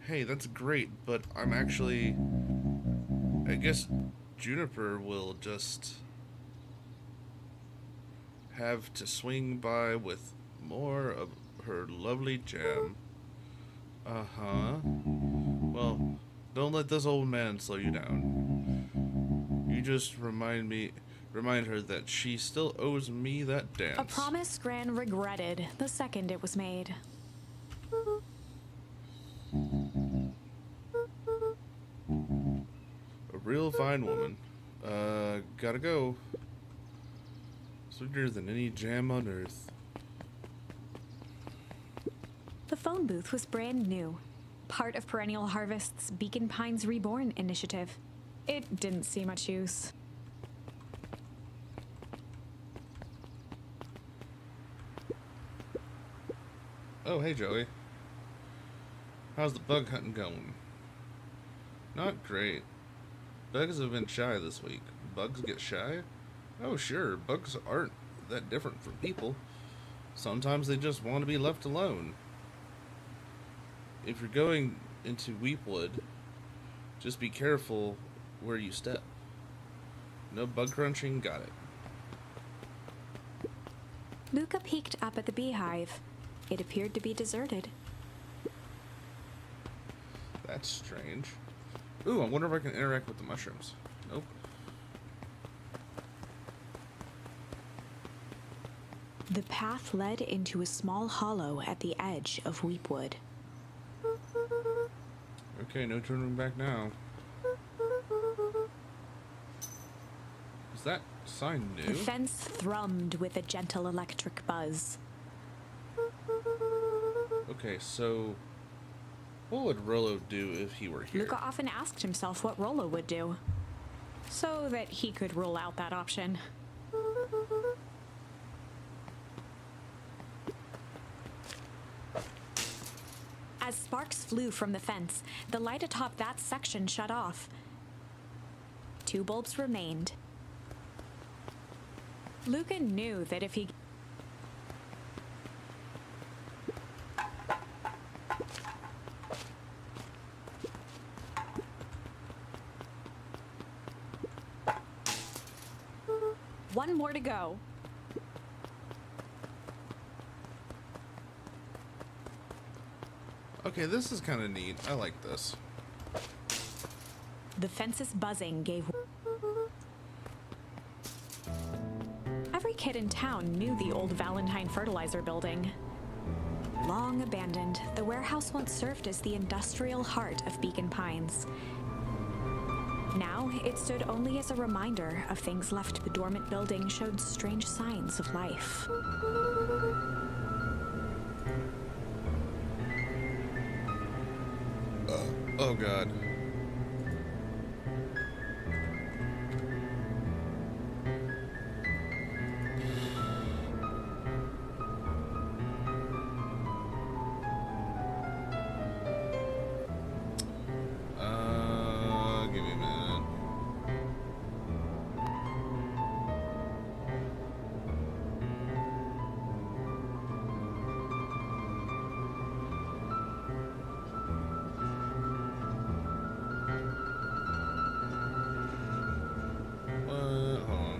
Hey, that's great, but I'm actually... I guess Juniper will just have to swing by with more of her lovely jam. Uh-huh. Well, don't let this old man slow you down. You just remind her that she still owes me that dance. A promise Gran regretted the second it was made. A real fine woman. Gotta go. Sweeter than any jam on earth. The phone booth was brand new, part of Perennial Harvest's Beacon Pines Reborn initiative. It didn't see much use. Oh, hey, Joey. How's the bug hunting going? Not great. Bugs have been shy this week. Bugs get shy? Oh, sure. Bugs aren't that different from people. Sometimes they just want to be left alone. If you're going into Weepwood, just be careful where you step. No bug crunching, got it. Luca peeked up at the beehive. It appeared to be deserted. That's strange. Ooh, I wonder if I can interact with the mushrooms. Nope. The path led into a small hollow at the edge of Weepwood. Okay, no turning back now. Is that sign new? The fence thrummed with a gentle electric buzz. Okay, so what would Rollo do if he were here? Luca often asked himself what Rollo would do, so that he could rule out that option. As sparks flew from the fence, the light atop that section shut off. 2 bulbs remained. Luca knew that if he... One more to go. Okay, this is kind of neat. I like this. The fence's buzzing gave. Every kid in town knew the old Valentine fertilizer building. Long abandoned, the warehouse once served as the industrial heart of Beacon Pines. Now, it stood only as a reminder of things left. The dormant building showed strange signs of life. Oh god. Give me a minute. Hold on.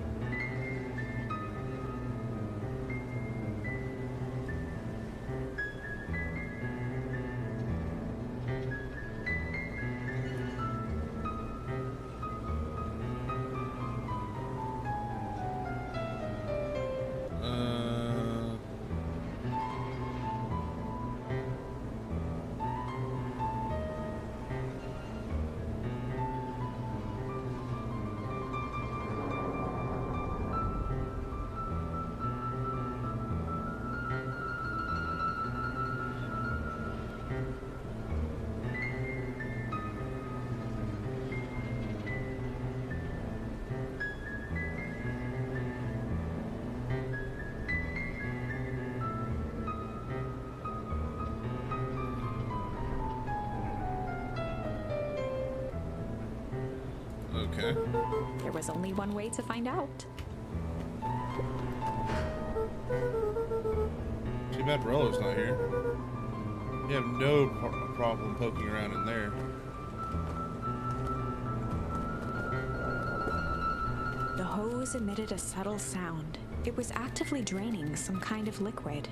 Okay. There was only one way to find out. Too bad Morello's not here. You have no problem poking around in there. The hose emitted a subtle sound. It was actively draining some kind of liquid.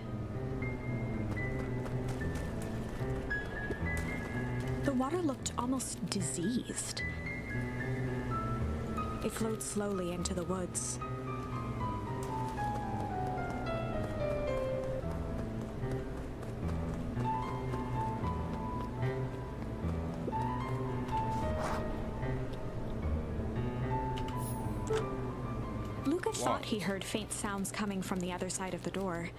The water looked almost diseased. It flowed slowly into the woods. Luca thought he heard faint sounds coming from the other side of the door.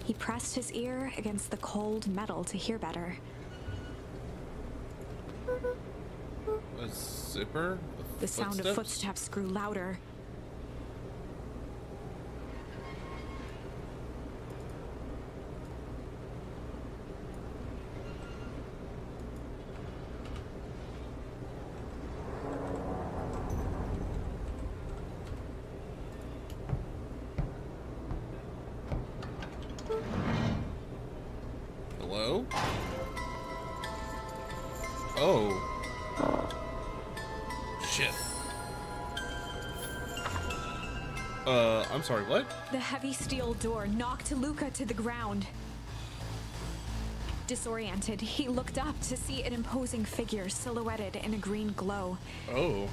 He pressed his ear against the cold metal to hear better. A zipper? The sound of footsteps grew louder. Hello? Oh. Shit. I'm sorry, what? The heavy steel door knocked Luca to the ground. Disoriented, he looked up to see an imposing figure silhouetted in a green glow. Oh.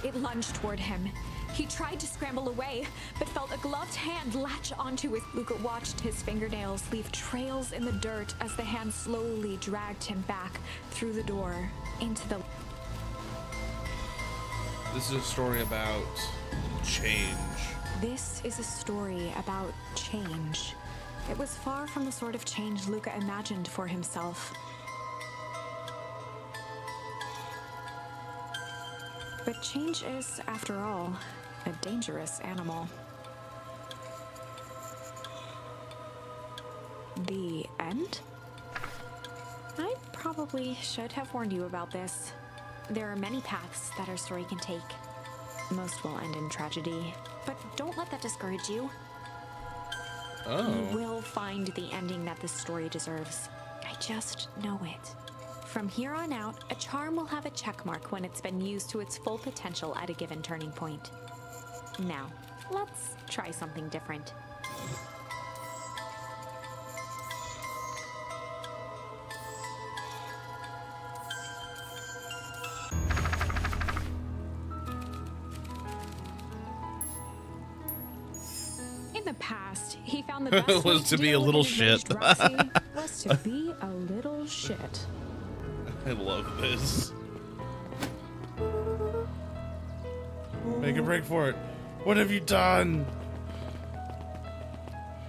It lunged toward him. He tried to scramble away, but felt a gloved hand latch onto his. Luca watched his fingernails leave trails in the dirt as the hand slowly dragged him back through the door into the. This is a story about change. This is a story about change. It was far from the sort of change Luca imagined for himself. But change is, after all, a dangerous animal. The end? I probably should have warned you about this. There are many paths that our story can take. Most will end in tragedy, but don't let that discourage you. You Oh. will find the ending that this story deserves. I just know it. From here on out, a charm will have a check mark when it's been used to its full potential at a given turning point. Now, let's try something different. In the past, he found the best way Was to be a deal with little an enraged shit. Roxy was to be a little shit. I love this. Make a break for it. What have you done?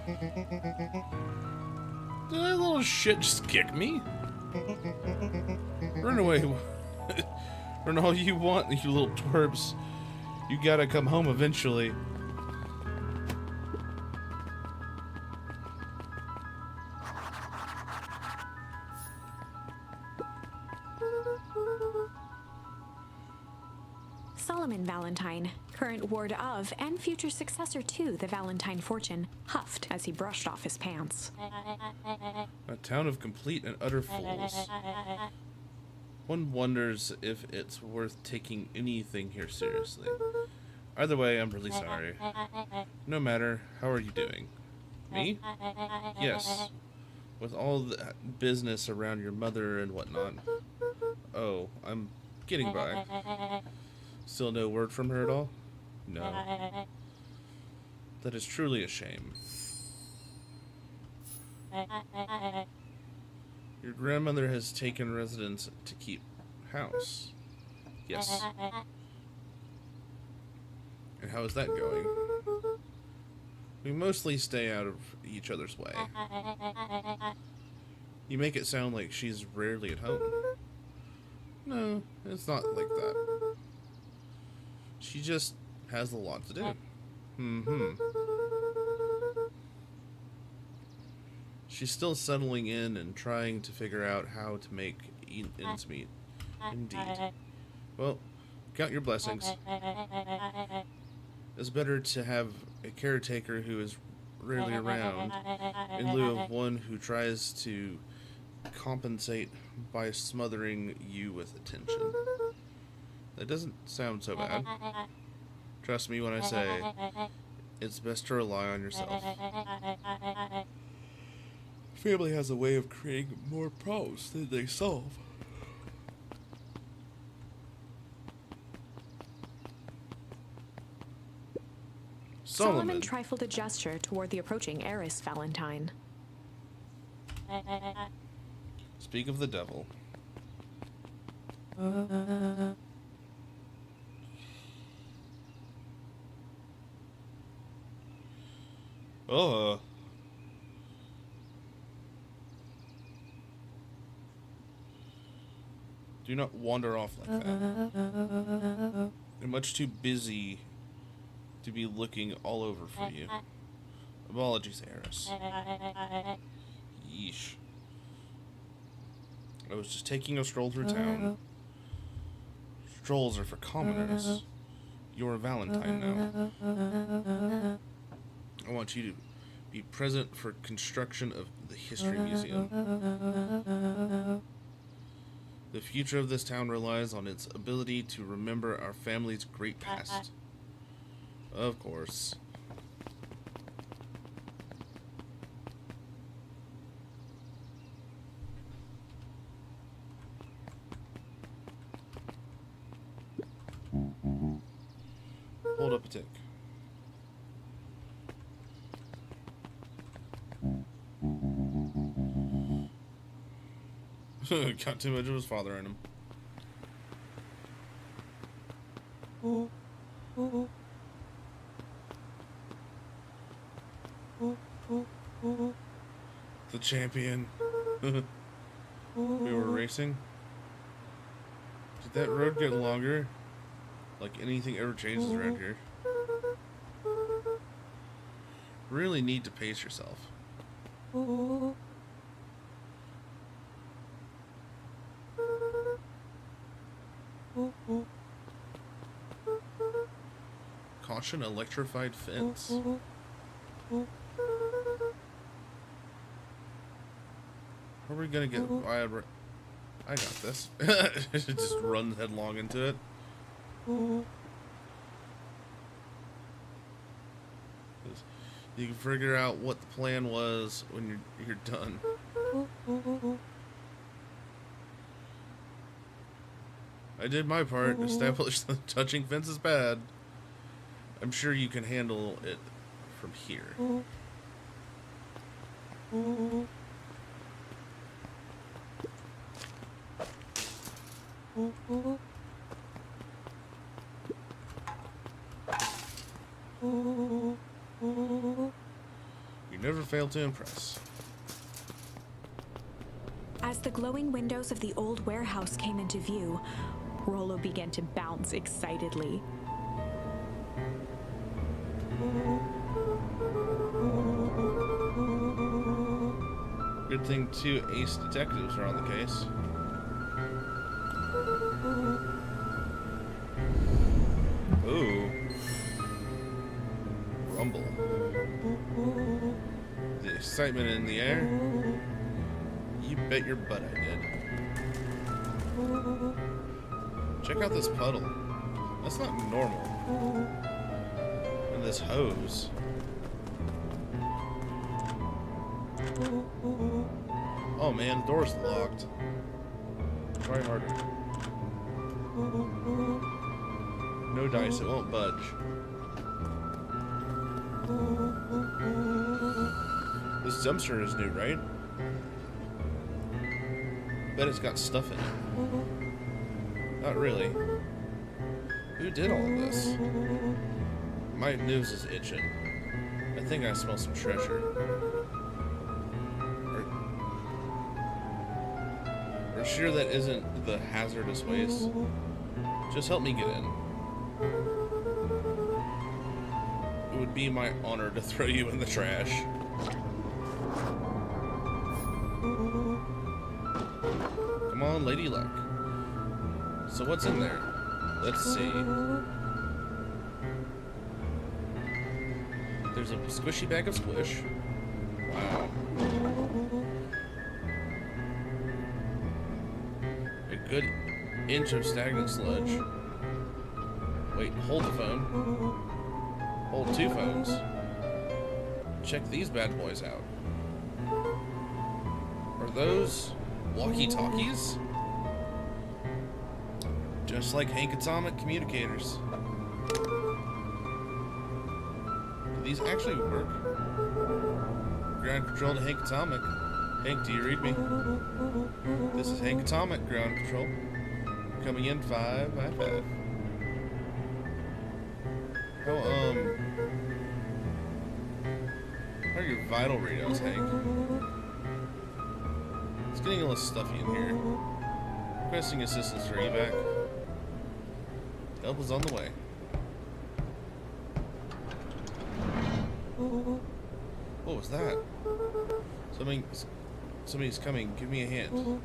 Did that little shit just kick me? Run away. Run all you want, you little twerps. You gotta come home eventually. Solomon Valentine, current ward of and future successor to the Valentine fortune, huffed as he brushed off his pants. A town of complete and utter fools. One wonders if it's worth taking anything here seriously. Either way, I'm really sorry. No matter, how are you doing? Me? Yes. With all the business around your mother and whatnot. Oh, I'm getting by. Still no word from her at all? No. That is truly a shame. Your grandmother has taken residence to keep house. Yes. And how is that going? We mostly stay out of each other's way. You make it sound like she's rarely at home. No, it's not like that. She just has a lot to do. She's still settling in and trying to figure out how to make ends meet. Indeed. Well, count your blessings. It's better to have a caretaker who is rarely around in lieu of one who tries to compensate by smothering you with attention. That doesn't sound so bad. Trust me when I say it's best to rely on yourself. Family has a way of creating more problems than they solve. Solomon trifled a gesture toward the approaching heiress Valentine. Speak of the devil. Do not wander off like that. I'm much too busy to be looking all over for you. Apologies, heiress. Yeesh. I was just taking a stroll through town. Strolls are for commoners. You're a Valentine now. I want you to be present for construction of the History Museum. The future of this town relies on its ability to remember our family's great past. Of course. Hold up a tick. Got too much of his father in him. The champion. We were racing. Did that road get longer? Like anything ever changes around here. Really need to pace yourself. Caution, electrified fence. How are we gonna get wild? I got this. Just run headlong into it. You can figure out what the plan was when you're done. I did my part. Established that touching fence is bad. I'm sure you can handle it from here. You never fail to impress. As the glowing windows of the old warehouse came into view, Rollo began to bounce excitedly. Good thing 2 ace detectives are on the case. Ooh. Rumble. The excitement in the air. You bet your butt I did. Check out this puddle. That's not normal. And this hose. Oh man, the door's locked. Try harder. No dice, it won't budge. This dumpster is new, right? Bet it's got stuff in it. Not really. Who did all of this? My nose is itching. I think I smell some treasure. Are you sure that isn't the hazardous waste? Just help me get in. It would be my honor to throw you in the trash. Come on, lady luck. So what's in there? Let's see. There's a squishy bag of squish. Wow. A good inch of stagnant sludge. Wait, hold the phone. Hold 2 phones. Check these bad boys out. Are those walkie-talkies? Just like Hank Atomic communicators. Do these actually work? Ground control to Hank Atomic. Hank, do you read me? This is Hank Atomic, ground control. Coming in 555. How are your vital readouts, Hank? It's getting a little stuffy in here. Requesting assistance for evac. Help is on the way. What was that? Somebody's coming. Give me a hand.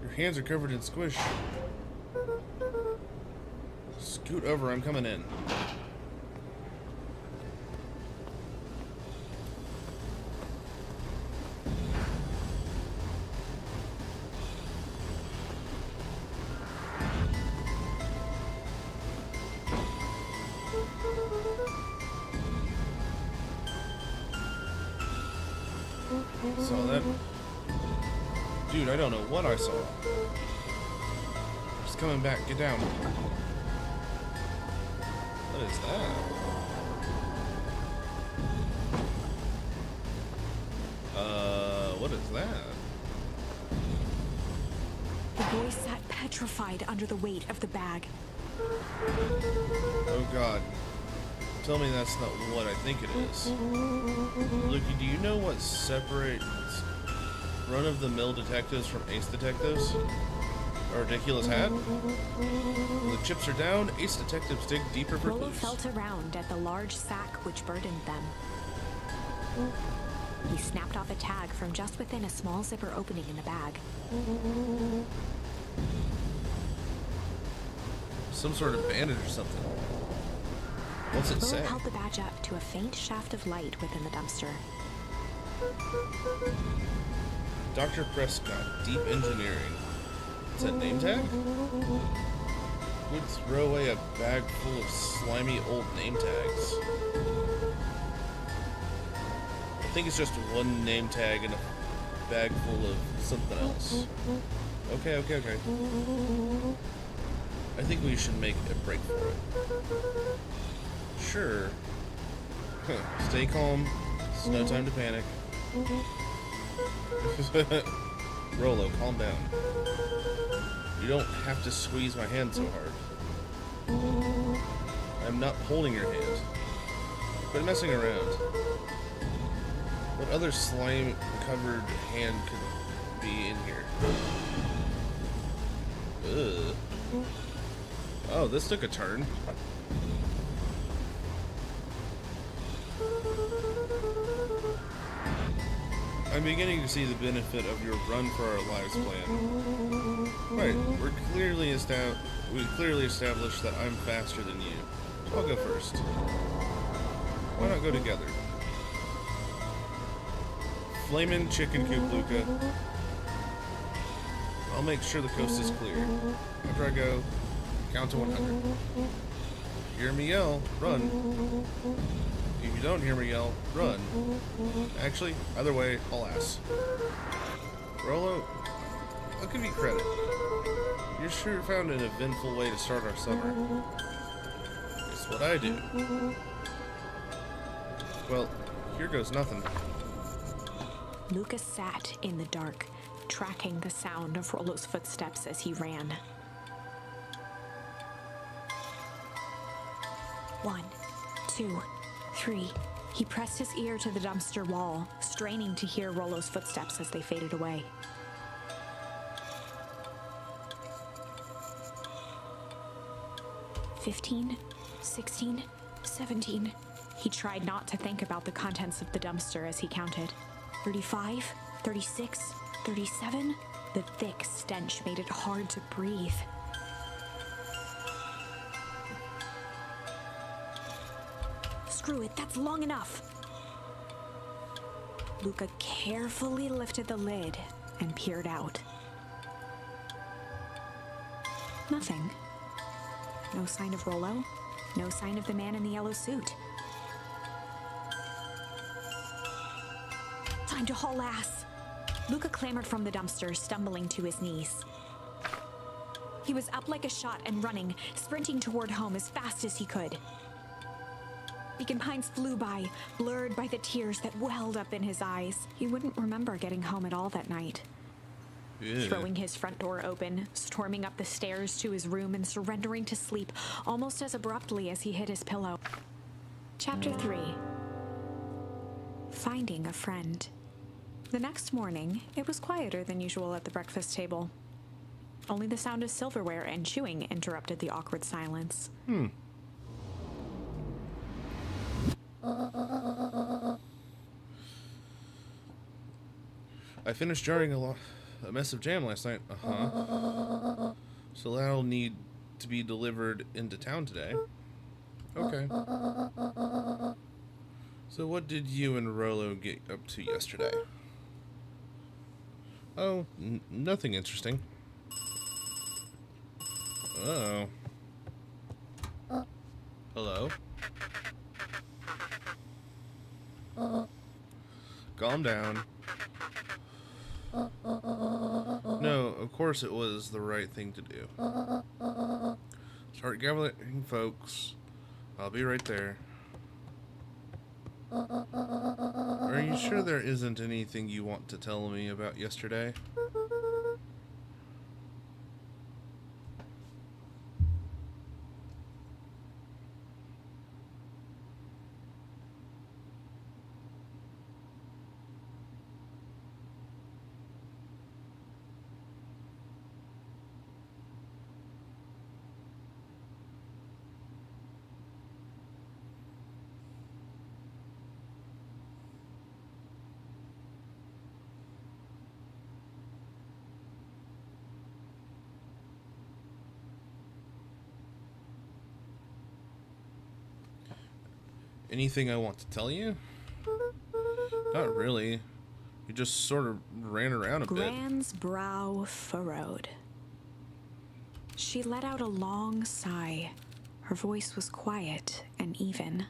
Your hands are covered in squish. Scoot over, I'm coming in. Saw that? Dude, I don't know what I saw. Just coming back. Get down. What is that? What is that? The boy sat petrified under the weight of the bag. Oh god. Tell me that's not what I think it is. Lucky, do you know what separates run-of-the-mill detectives from ace detectives? A ridiculous hat? When the chips are down, ace detectives dig deeper for Rollo clues. felt around at the large sack which burdened them. He snapped off a tag from just within a small zipper opening in the bag. some sort of bandage or something. What's it Willow say? held the badge up to a faint shaft of light within the dumpster. Dr. Prescott, Deep Engineering. Is that name tag? Would throw away a bag full of slimy old name tags. I think it's just one name tag and a bag full of something else. Okay. I think we should make a break for it. Sure. Stay calm. It's no time to panic. Rolo, calm down. You don't have to squeeze my hand so hard. I'm not holding your hand. Quit messing around. What other slime-covered hand could be in here? Ugh. Oh, this took a turn. I'm beginning to see the benefit of your run for our lives plan. Right, we clearly established that I'm faster than you. So I'll go first. Why not go together? Flamin' chicken coop, Luca. I'll make sure the coast is clear. After I go, count to 100. Hear me yell, run. If you don't hear me yell, run. Actually, either way, I'll ask. Rolo, I'll give you credit. You sure found an eventful way to start our summer. It's what I do. Well, here goes nothing. Lucas sat in the dark, tracking the sound of Rolo's footsteps as he ran. 1, 2, 3. He pressed his ear to the dumpster wall, straining to hear Rolo's footsteps as they faded away. 15, 16, 17. He tried not to think about the contents of the dumpster as he counted. 35, 36, 37. The thick stench made it hard to breathe. Screw it, that's long enough. Luca carefully lifted the lid and peered out. Nothing. No sign of Rolo. No sign of the man in the yellow suit. Time to haul ass. Luca clambered from the dumpster, stumbling to his knees. He was up like a shot and running, sprinting toward home as fast as he could. Beacon Pines flew by, blurred by the tears that welled up in his eyes. He wouldn't remember getting home at all that night. Yeah. Throwing his front door open, storming up the stairs to his room, and surrendering to sleep almost as abruptly as he hit his pillow. Chapter 3. Finding a friend. The next morning, it was quieter than usual at the breakfast table. Only the sound of silverware and chewing interrupted the awkward silence. I finished jarring a mess of jam last night. So that'll need to be delivered into town today. Okay. So what did you and Rolo get up to yesterday? Oh, nothing interesting. Uh-oh. Hello? Calm down. No, of course it was the right thing to do. Start gathering folks. I'll be right there. Are you sure there isn't anything you want to tell me about yesterday? Anything I want to tell you? Not really. You just sort of ran around a bit. Gran's brow furrowed. She let out a long sigh. Her voice was quiet and even.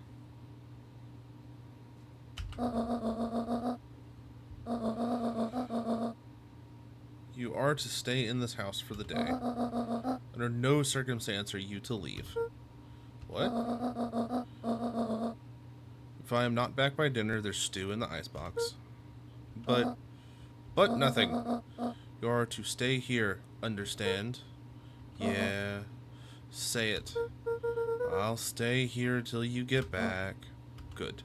You are to stay in this house for the day. Under no circumstance are you to leave. What? If I am not back by dinner, there's stew in the icebox. But nothing. You are to stay here, understand? Yeah, say it. I'll stay here till you get back. Good.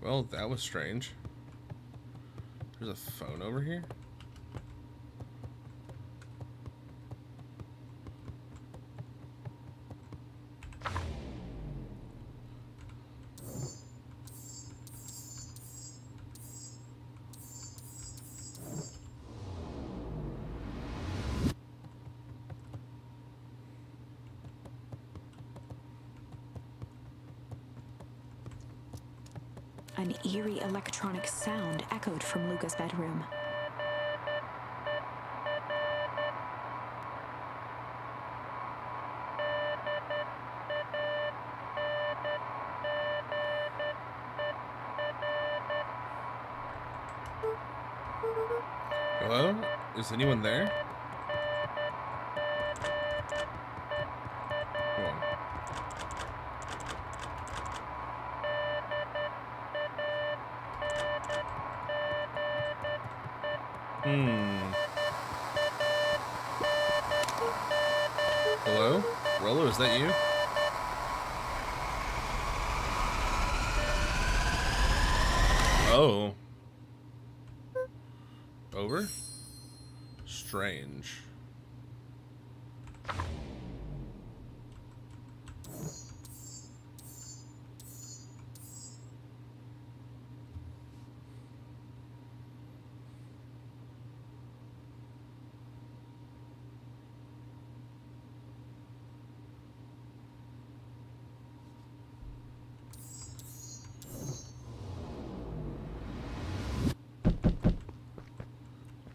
Well, that was strange. There's a phone over here? An eerie electronic sound echoed from Luca's bedroom. Hello? Is anyone there? Hold on. Hello? Rollo, is that you? Oh. Over? Strange.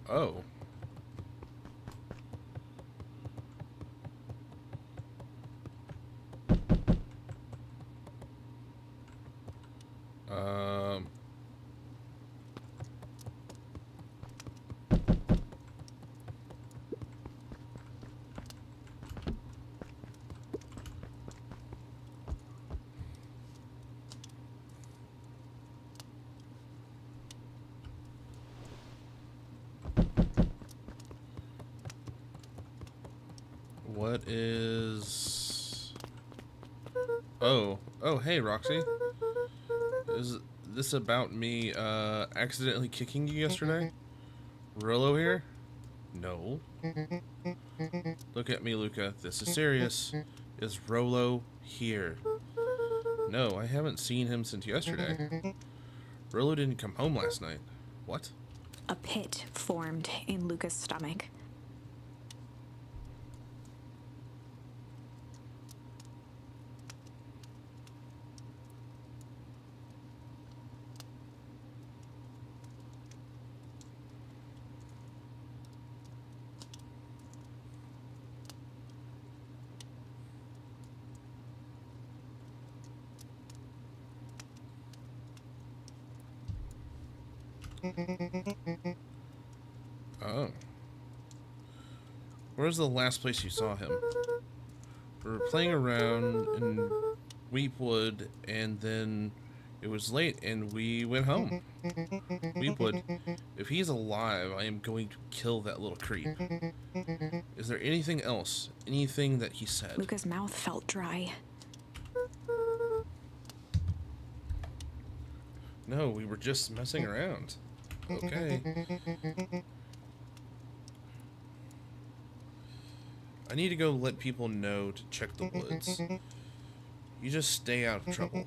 Oh. What is... Oh, hey, Roxy. Is this about me, accidentally kicking you yesterday? Rollo here? No. Look at me, Luca. This is serious. Is Rollo here? No, I haven't seen him since yesterday. Rollo didn't come home last night. What? A pit formed in Luca's stomach. Oh. Where's the last place you saw him? We were playing around in Weepwood, and then it was late, and we went home. Weepwood, if he's alive, I am going to kill that little creep. Is there anything else? Anything that he said? Luca's mouth felt dry. No, we were just messing around. Okay. I need to go let people know to check the woods. You just stay out of trouble.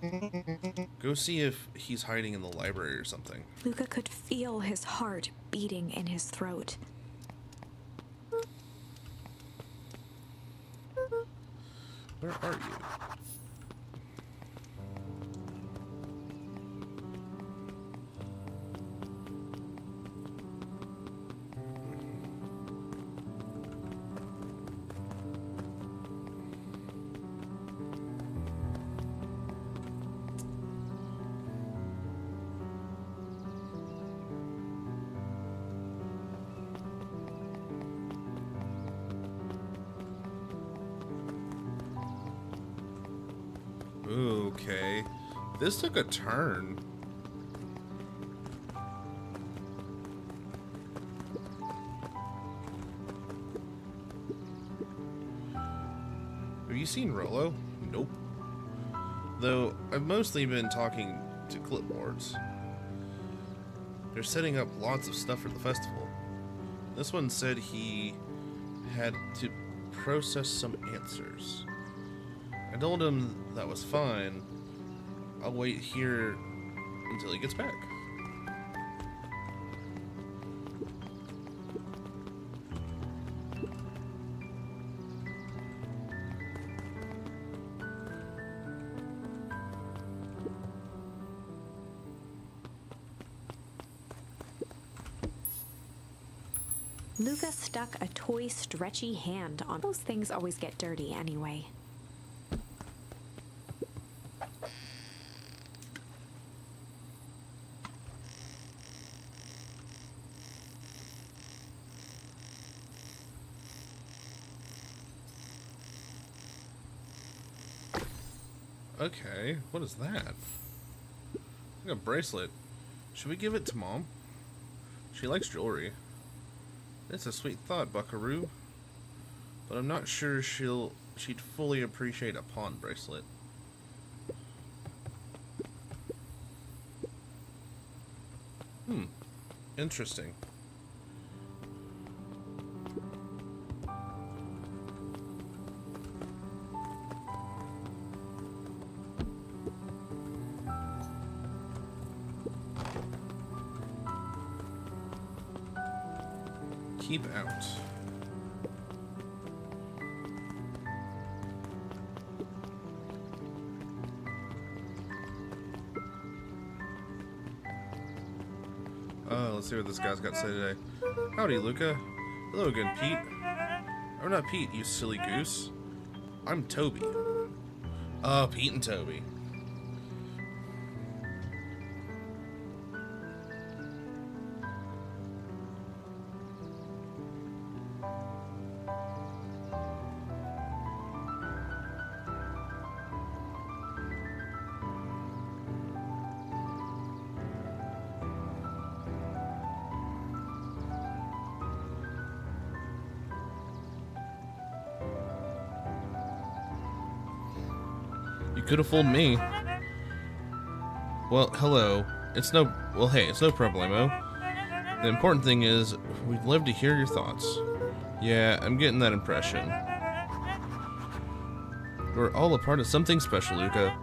Go see if he's hiding in the library or something. Luca could feel his heart beating in his throat. Where are you? Okay, this took a turn. Have you seen Rolo? Nope. Though I've mostly been talking to clipboards. They're setting up lots of stuff for the festival. This one said he had to process some answers. I told him that was fine. I'll wait here until he gets back. Luca stuck a toy stretchy hand on. Those things always get dirty anyway. Okay, what is that? Like a bracelet. Should we give it to Mom? She likes jewelry. It's a sweet thought, Buckaroo. But I'm not sure she'd fully appreciate a pawn bracelet. Interesting. Keep out. Let's see what this guy's got to say today. Howdy, Luca. Hello again, Pete. Or not Pete, you silly goose. I'm Toby. Oh, Pete and Toby. You could have fooled me. Well, hello. It's no problemo. The important thing is, we'd love to hear your thoughts. Yeah, I'm getting that impression. We're all a part of something special, Luca.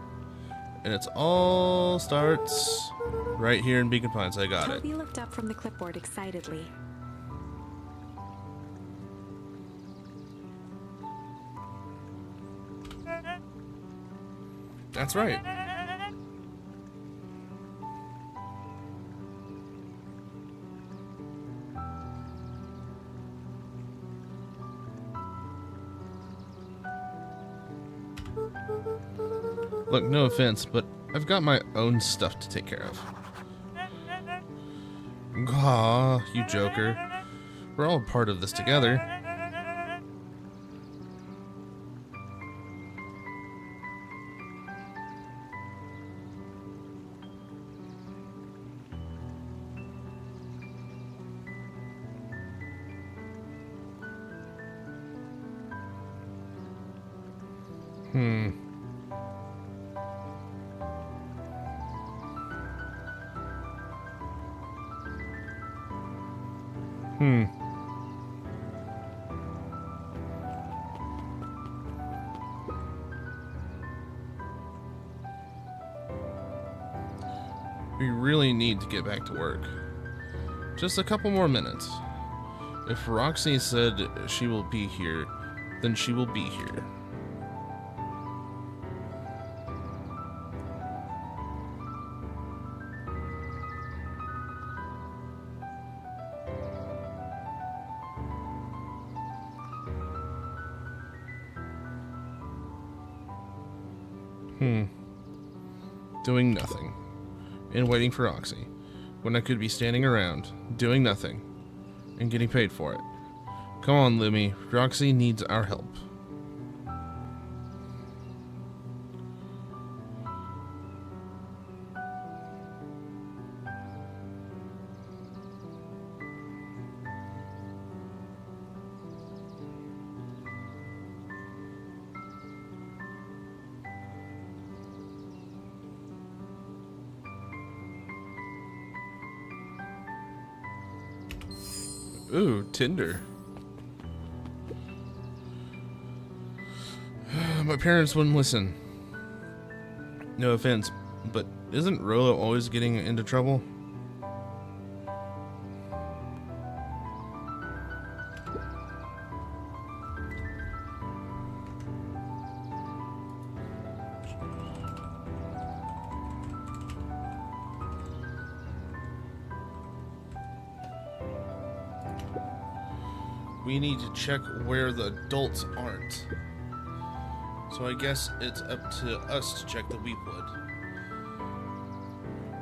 And it's all starts right here in Beacon Pines. I got it. Toby looked up from the clipboard excitedly. That's right. Look, no offense, but I've got my own stuff to take care of. Aw, you joker. We're all part of this together. We really need to get back to work. Just a couple more minutes. If Roxy said she will be here, then she will be here. Doing nothing. And waiting for Roxy. When I could be standing around, doing nothing. And getting paid for it. Come on, Lumi. Roxy needs our help. Ooh, Tinder. My parents wouldn't listen. No offense, but isn't Rolo always getting into trouble? We need to check where the adults aren't. So I guess it's up to us to check the Weepwood.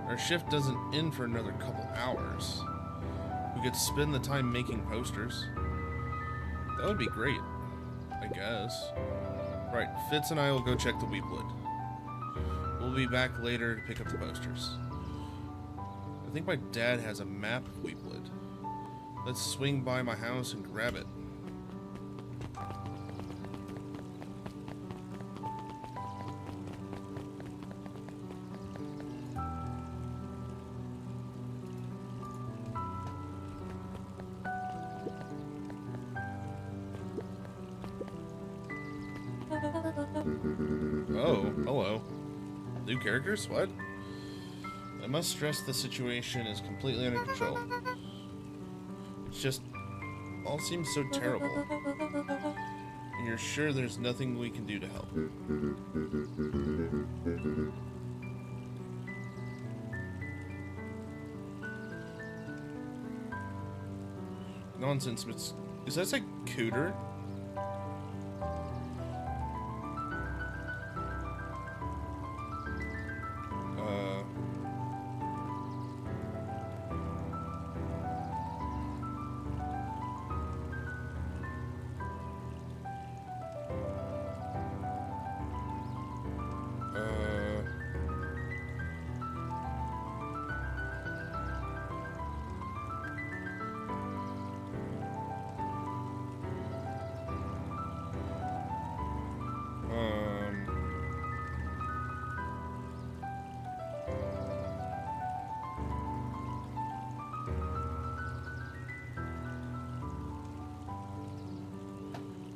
Our shift doesn't end for another couple hours. We could spend the time making posters. That would be great, I guess. Right, Fitz and I will go check the Weepwood. We'll be back later to pick up the posters. I think my dad has a map of Weepwood. Let's swing by my house and grab it. Oh, hello. New characters? What? I must stress the situation is completely under control. It's just all seems so terrible. And you're sure there's nothing we can do to help? Nonsense, is that like Cooter?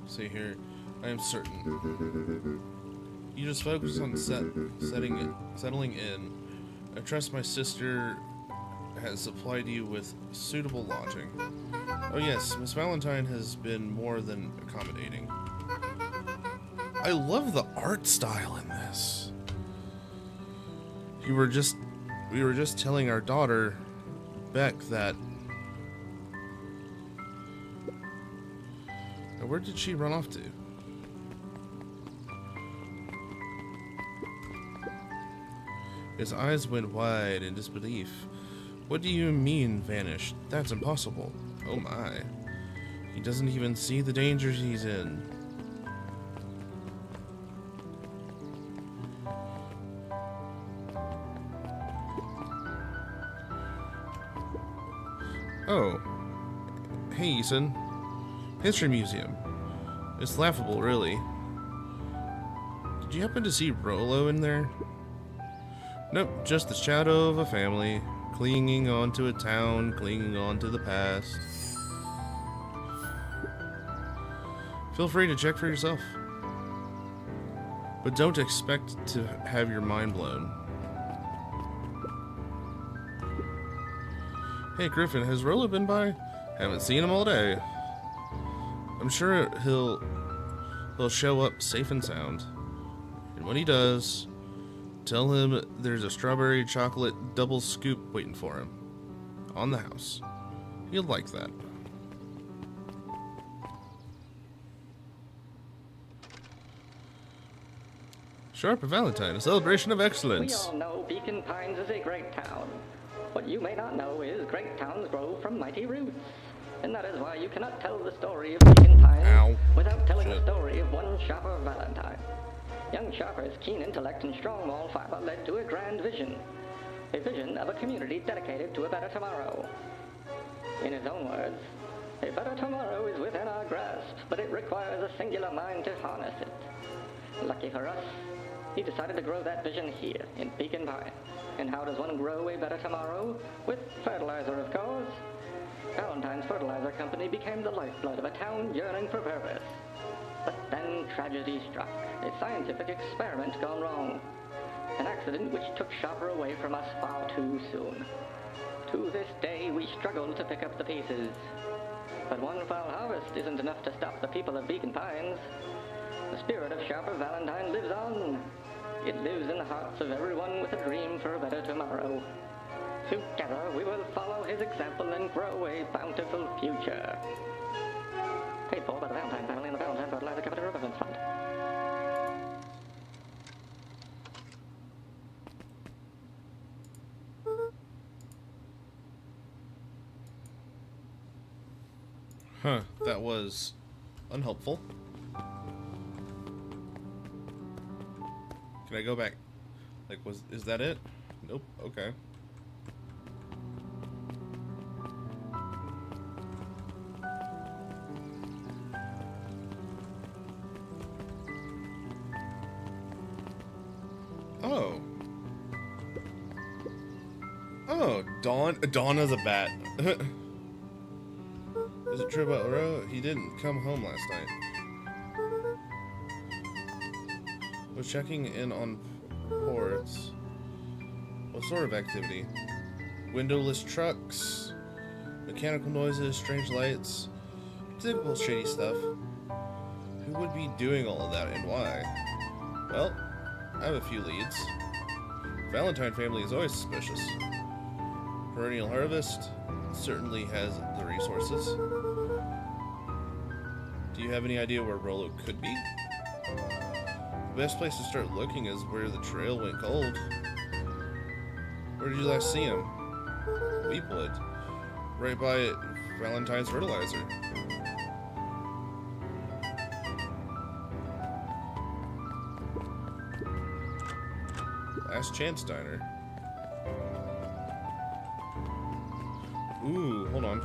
See here, I am certain. You just focus on settling in. I trust my sister has supplied you with suitable lodging. Oh yes, Miss Valentine has been more than accommodating. I love the art style in this. We were just telling our daughter, Beck, that. Where did she run off to? His eyes went wide in disbelief. What do you mean, vanished? That's impossible. Oh my. He doesn't even see the danger he's in. Oh. Hey, Ethan. History Museum. It's laughable, really. Did you happen to see Rolo in there? Nope, just the shadow of a family, clinging onto a town, clinging onto the past. Feel free to check for yourself. But don't expect to have your mind blown. Hey Griffin, has Rolo been by? Haven't seen him all day. I'm sure he'll show up safe and sound. And when he does, tell him there's a strawberry chocolate double scoop waiting for him. On the house. He'll like that. Sharper Valentine, a celebration of excellence. We all know Beacon Pines is a great town. What you may not know is great towns grow from mighty roots. And that is why you cannot tell the story of Beacon Pines without telling the story of one Sharper Valentine. Young Sharper's keen intellect and strong moral fiber led to a grand vision. A vision of a community dedicated to a better tomorrow. In his own words, a better tomorrow is within our grasp, but it requires a singular mind to harness it. Lucky for us, he decided to grow that vision here, in Beacon Pines. And how does one grow a better tomorrow? With fertilizer, of course. Valentine's Fertilizer Company became the lifeblood of a town yearning for purpose. But then tragedy struck, a scientific experiment gone wrong. An accident which took Sharper away from us far too soon. To this day, we struggle to pick up the pieces. But one foul harvest isn't enough to stop the people of Beacon Pines. The spirit of Sharper Valentine lives on. It lives in the hearts of everyone with a dream for a better tomorrow. Together, we will follow his example and grow a bountiful future. Paid for by the Valentine family and the Valentine Fertilizer Company Riverfront Fund. Huh, that was unhelpful. Can I go back? Like, is that it? Nope, okay. Oh. Oh, Dawn is a bat. Is it true about Ro? He didn't come home last night. Was checking in on ports. What sort of activity? Windowless trucks, mechanical noises, strange lights, typical shady stuff. Who would be doing all of that and why? Well, I have a few leads. Valentine family is always suspicious. Perennial Harvest certainly has the resources. Do you have any idea where Rolo could be? The best place to start looking is where the trail went cold. Where did you last see him? Weepwood. Right by Valentine's Fertilizer. Last Chance Diner. Ooh, hold on.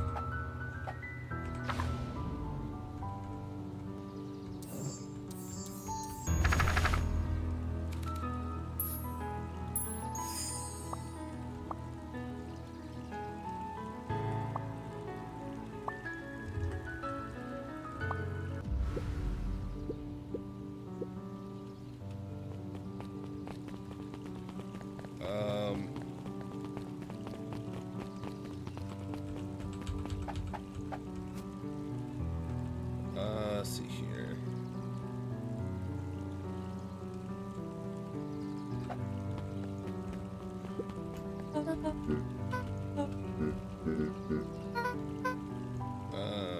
Let's see here.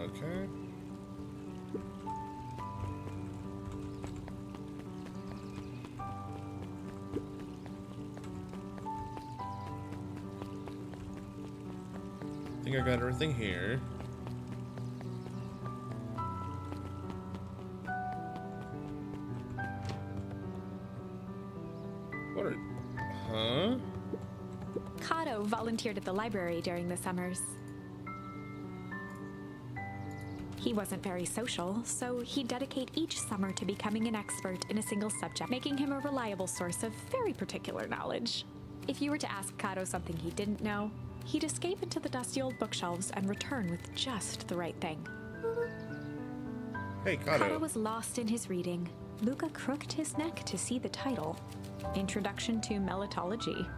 Okay. I think I got everything here. What are... Huh? Kato volunteered at the library during the summers. He wasn't very social, so he'd dedicate each summer to becoming an expert in a single subject, making him a reliable source of very particular knowledge. If you were to ask Kato something he didn't know, he'd escape into the dusty old bookshelves and return with just the right thing. Hey, Kato. Kato was lost in his reading. Luca crooked his neck to see the title, Introduction to Melitology.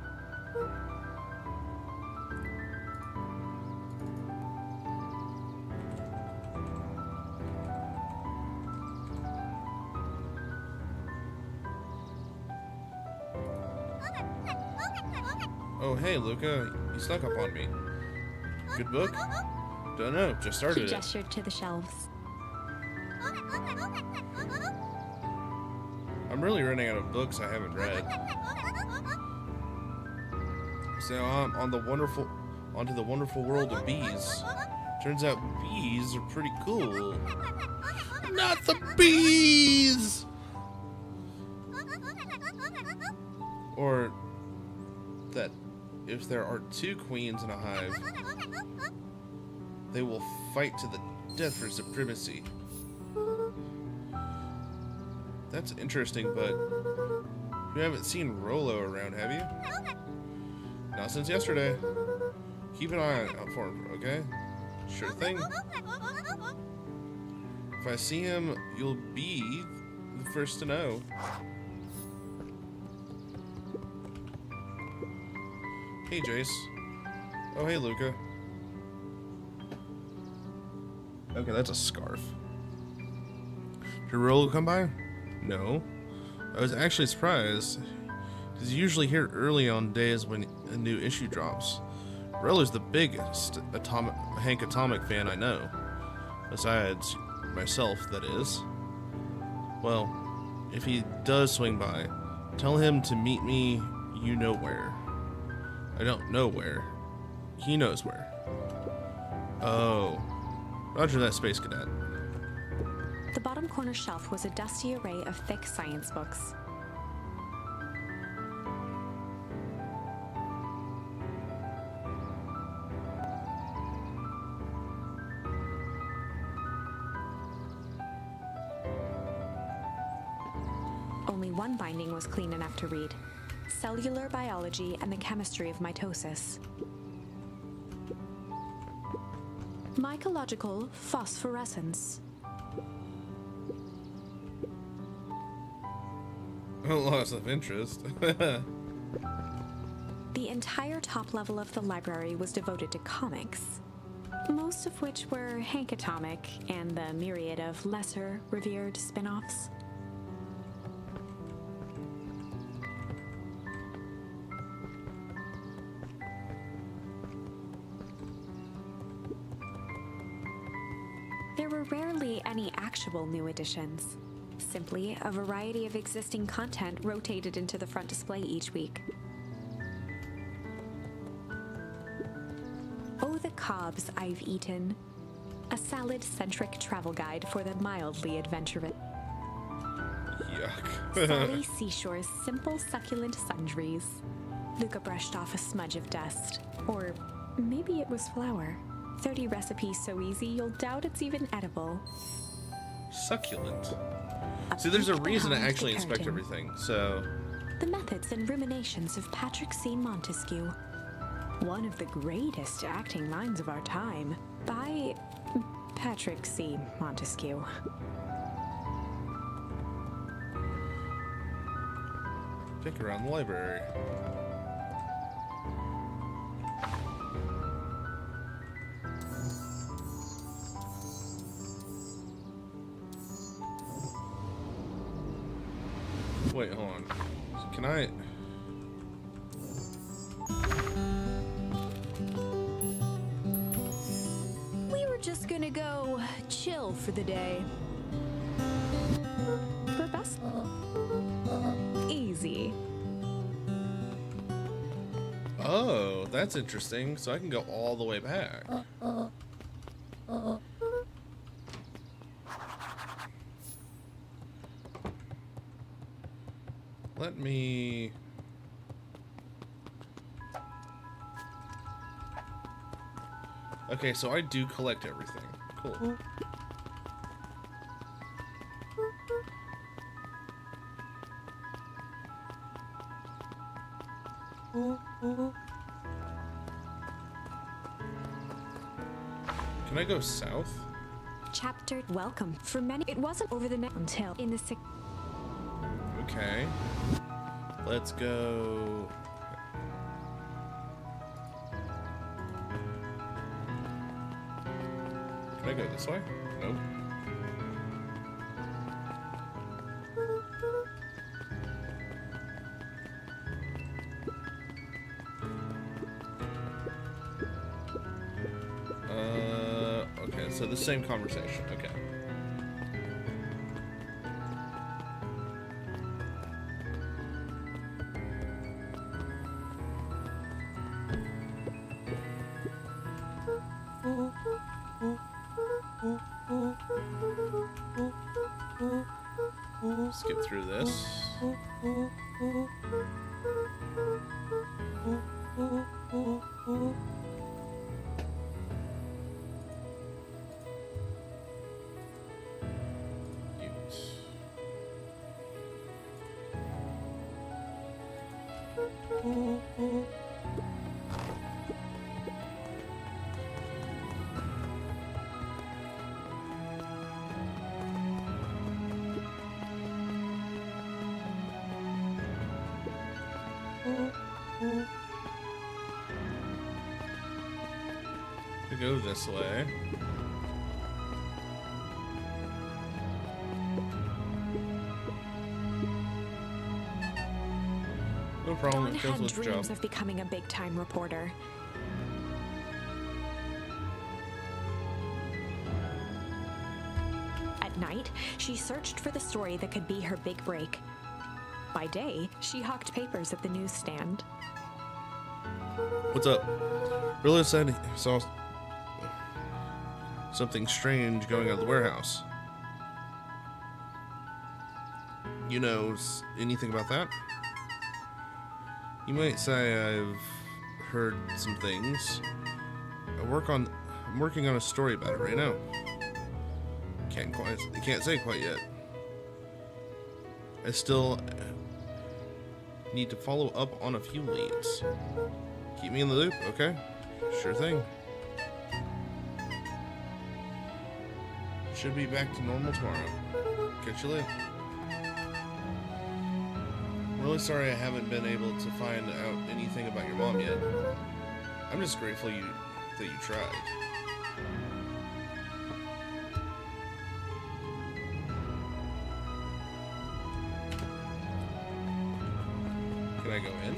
Oh, hey, Luca. You snuck up on me. Good book? Don't know. Just started She it. gestured to the shelves. I'm really running out of books I haven't read. So onto the wonderful world of bees. Turns out bees are pretty cool. Not the bees! Or that if there are two queens in a hive, they will fight to the death for supremacy. That's interesting, but you haven't seen Rollo around, have you? Not since yesterday. Keep an eye out for him, okay? Sure thing. If I see him, you'll be the first to know. Hey, Jace. Oh, hey, Luca. Okay, that's a scarf. Did Rollo come by? No. I was actually surprised. He's usually here early on days when a new issue drops. Rollo's the biggest Hank Atomic fan I know. Besides myself, that is. Well, if he does swing by, tell him to meet me you know where. I don't know where. He knows where. Oh. Roger that, Space Cadet. The bottom corner shelf was a dusty array of thick science books. Only one binding was clean enough to read. Cellular Biology and the Chemistry of Mitosis. Mycological Phosphorescence. Loss of interest. The entire top level of the library was devoted to comics, most of which were Hank Atomic and the myriad of lesser revered spin-offs. There were rarely any actual new additions. Simply a variety of existing content rotated into the front display each week. Oh, the cobs I've eaten. A salad-centric travel guide for the mildly adventurous. Yuck. Sally Seashore's simple succulent sundries. Luca brushed off a smudge of dust. Or maybe it was flour. 30 recipes so easy you'll doubt it's even edible. Succulent. See, there's a reason to actually inspect curtain. everything, so... The Methods and Ruminations of Patrick C. Montesquieu. One of the greatest acting minds of our time, by Patrick C. Montesquieu. Pick around the library. Wait, hold on. Can I... We were just gonna go chill for the day. Purpose? Easy. Oh, that's interesting. So I can go all the way back. Let me... Okay, so I do collect everything. Cool. Can I go south? Chapter welcome. For many, it wasn't over the net until in the sixth. Okay. Let's go... Can I go this way? Nope. So the same conversation. Okay. Skip through this. To go this way. No problem. Dawn It goes had with the job. dreams of becoming a big-time reporter. At night, she searched for the story that could be her big break. By day, she hawked papers at the newsstand. What's up? Rilla said he saw something strange going on at the warehouse. You know anything about that? You might say I've heard some things. I'm working on a story about it right now. Can't say quite yet. I still need to follow up on a few leads. Keep me in the loop, okay? Sure thing. Should be back to normal tomorrow. Catch you later. I'm really sorry I haven't been able to find out anything about your mom yet. I'm just grateful that you tried. Can I go in?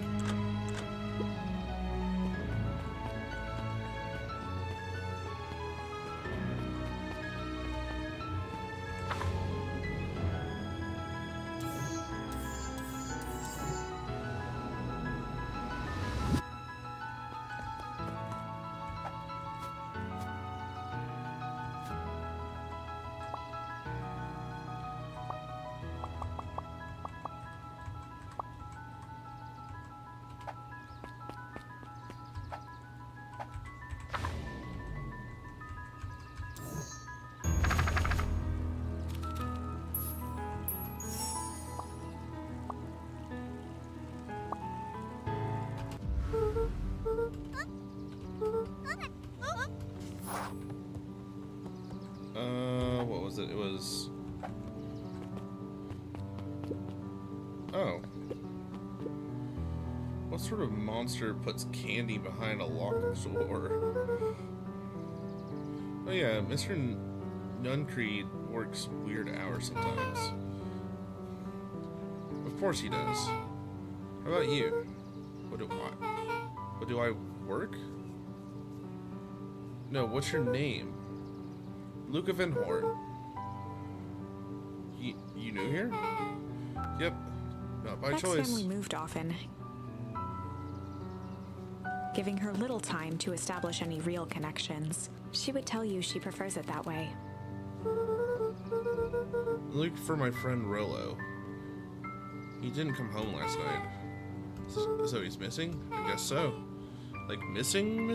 What was it? It was... Oh. What sort of monster puts candy behind a locked door? Oh yeah, Mr. Nuncreed works weird hours sometimes. Of course he does. How about you? What do I work? No, what's your name? Luca Van Horn. You new here? Yep. Not by Beck's choice. family moved often, giving her little time to establish any real connections. She would tell you she prefers it that way. Look for my friend Rolo. He didn't come home last night. So he's missing? I guess so. Like missing?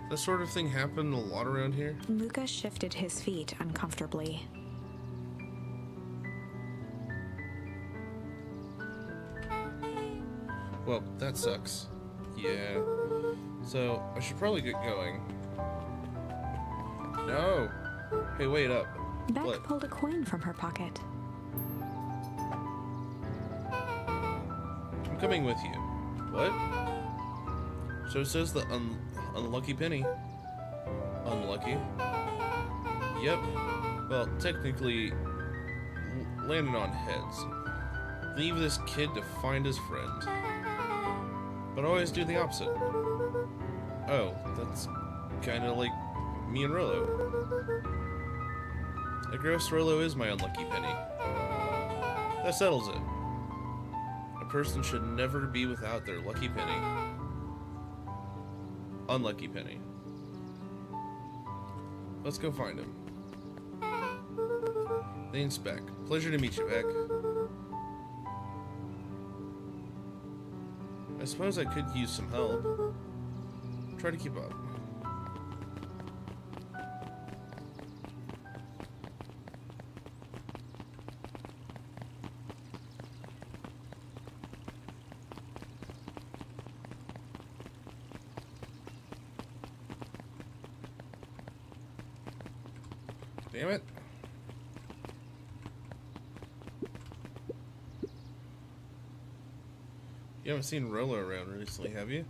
That sort of thing happened a lot around here. Luca shifted his feet uncomfortably. Well, that sucks. Yeah. So, I should probably get going. No! Hey, wait up. Beck What? pulled a coin from her pocket. I'm coming with you. What? So says the unlucky penny. Unlucky? Yep. Well, technically, landed on heads. Leave this kid to find his friend. But always do the opposite. Oh, that's kind of like me and Rolo. I guess Rolo is my unlucky penny. That settles it. A person should never be without their lucky penny. Unlucky penny. Let's go find him. Name's Beck. Pleasure to meet you, Beck. I suppose I could use some help. Try to keep up. Damn it. You haven't seen Rolo around recently, have you?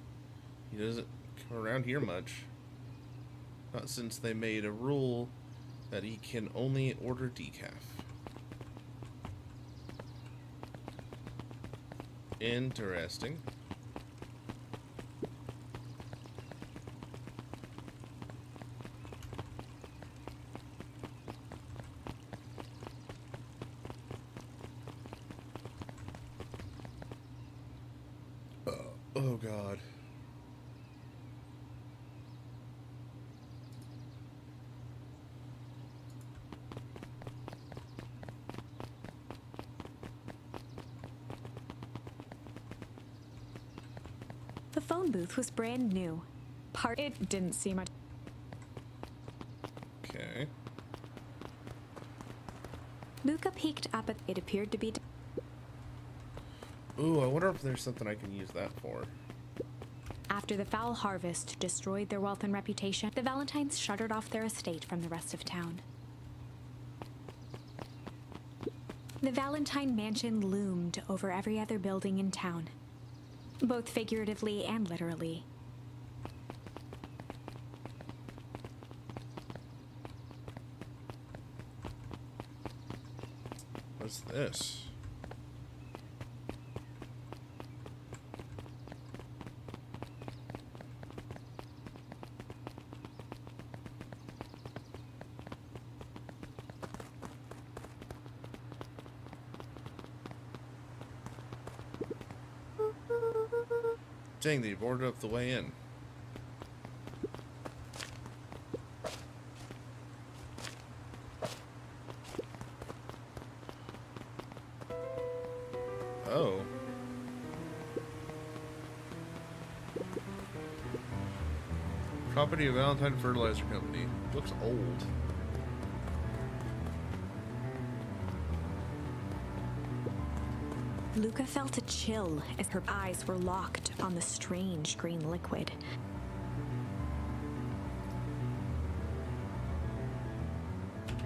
He doesn't come around here much. Not since they made a rule that he can only order decaf. Interesting. Oh God. The phone booth was brand new. It didn't seem much. Okay. Luca peeked up at it. Appeared to be. Ooh, I wonder if there's something I can use that for. After the foul harvest destroyed their wealth and reputation, the Valentines shuttered off their estate from the rest of town. The Valentine mansion loomed over every other building in town, both figuratively and literally. What's this? Dang, they boarded up the way in. Oh. Property of Valentine Fertilizer Company. Looks old. Luca felt a chill as her eyes were locked on the strange green liquid.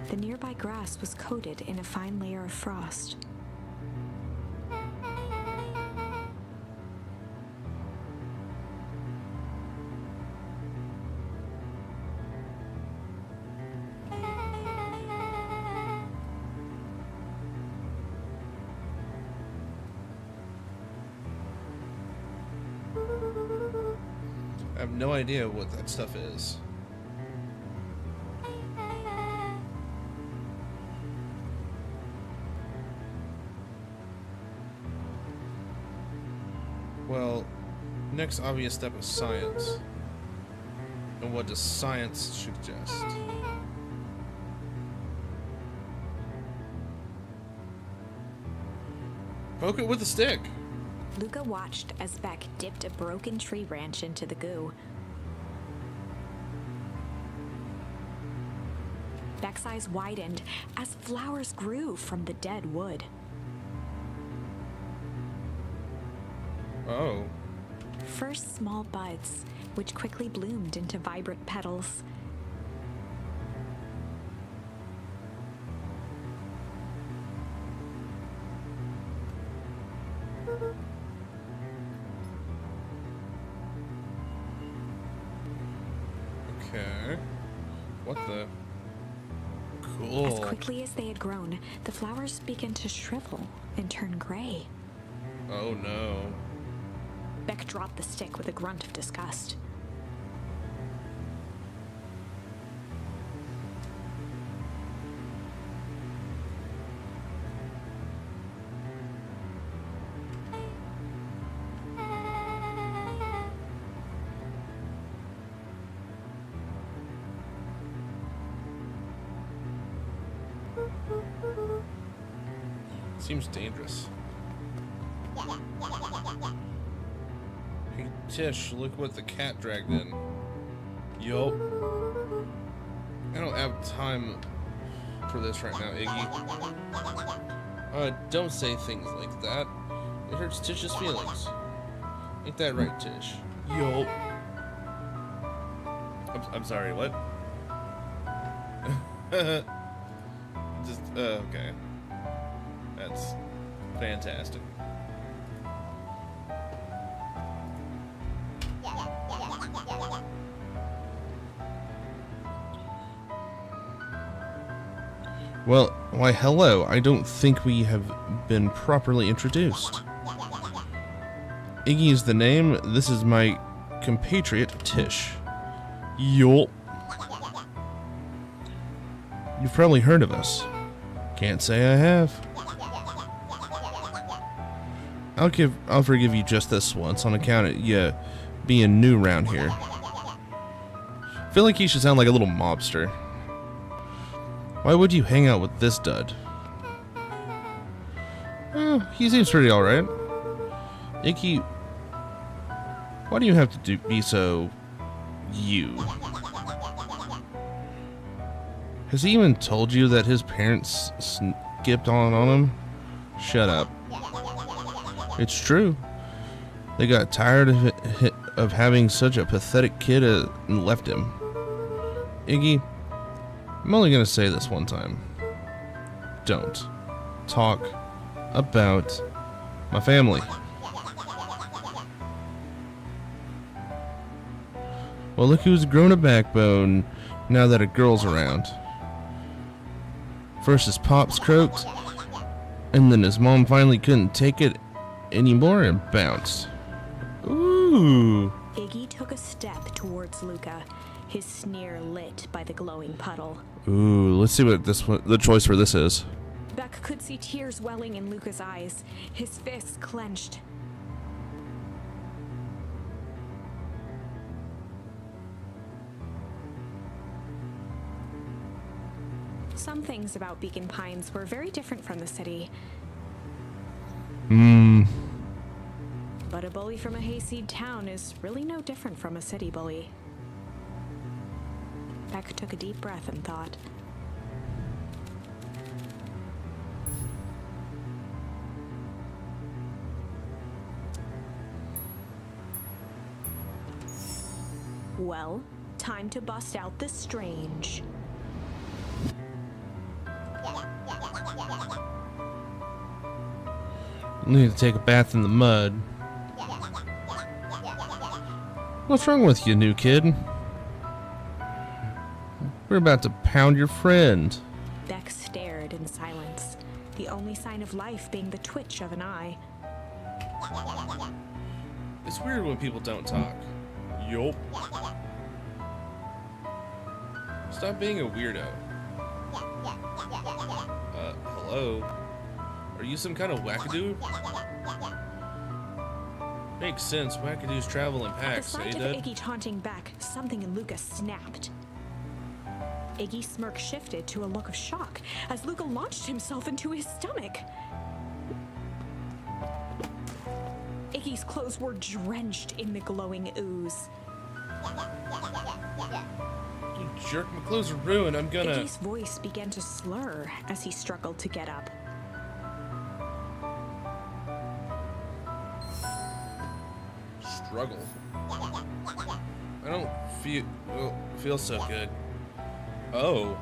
The nearby grass was coated in a fine layer of frost. I have no idea what that stuff is. Well, next obvious step is science. And what does science suggest? Poke it with a stick. Luca watched as Beck dipped a broken tree branch into the goo. Beck's eyes widened as flowers grew from the dead wood. Oh. First small buds, which quickly bloomed into vibrant petals. Okay. What the? Cool. As quickly as they had grown, the flowers began to shrivel and turn gray. Oh no. Beck dropped the stick with a grunt of disgust. Seems dangerous. Hey, Tish, look what the cat dragged in. Yo. I don't have time for this right now, Iggy. Don't say things like that. It hurts Tish's feelings. Ain't that right, Tish? Yo. I'm sorry, what? Just, okay. That's fantastic. Well, why hello, I don't think we have been properly introduced. Iggy is the name, this is my compatriot, Tish. Yo. You've probably heard of us. Can't say I have. I'll forgive you just this once on account of you being new around here. Feel like you should sound like a little mobster. Why would you hang out with this dud? He seems pretty alright. Iggy, why do you have to be so you? Has he even told you that his parents skipped on him? Shut up. It's true. They got tired of having such a pathetic kid and left him. Iggy, I'm only gonna say this one time. Don't talk about my family. Well, look who's grown a backbone now that a girl's around. First his pops croaked, and then his mom finally couldn't take it anymore and bounced. Ooh. Iggy took a step towards Luca, his sneer lit by the glowing puddle. Ooh, let's see what the choice for this is. Beck could see tears welling in Luca's eyes, his fists clenched. Some things about Beacon Pines were very different from the city. But a bully from a hayseed town is really no different from a city bully. Beck took a deep breath and thought. Well, time to bust out the strange. Need to take a bath in the mud. What's wrong with you, new kid? We're about to pound your friend. Beck stared in silence, the only sign of life being the twitch of an eye. It's weird when people don't talk. Yup. Stop being a weirdo. Hello? Are you some kind of wackadoo? Makes sense. Wackadoos travel in packs, At the eh, sight of Dad? Iggy taunting Beck, something in Luca snapped. Iggy's smirk shifted to a look of shock as Luca launched himself into his stomach. Iggy's clothes were drenched in the glowing ooze. You jerk, my clothes are ruined. I'm gonna... Iggy's voice began to slur as he struggled to get up. Struggle. I don't feel so good. Oh.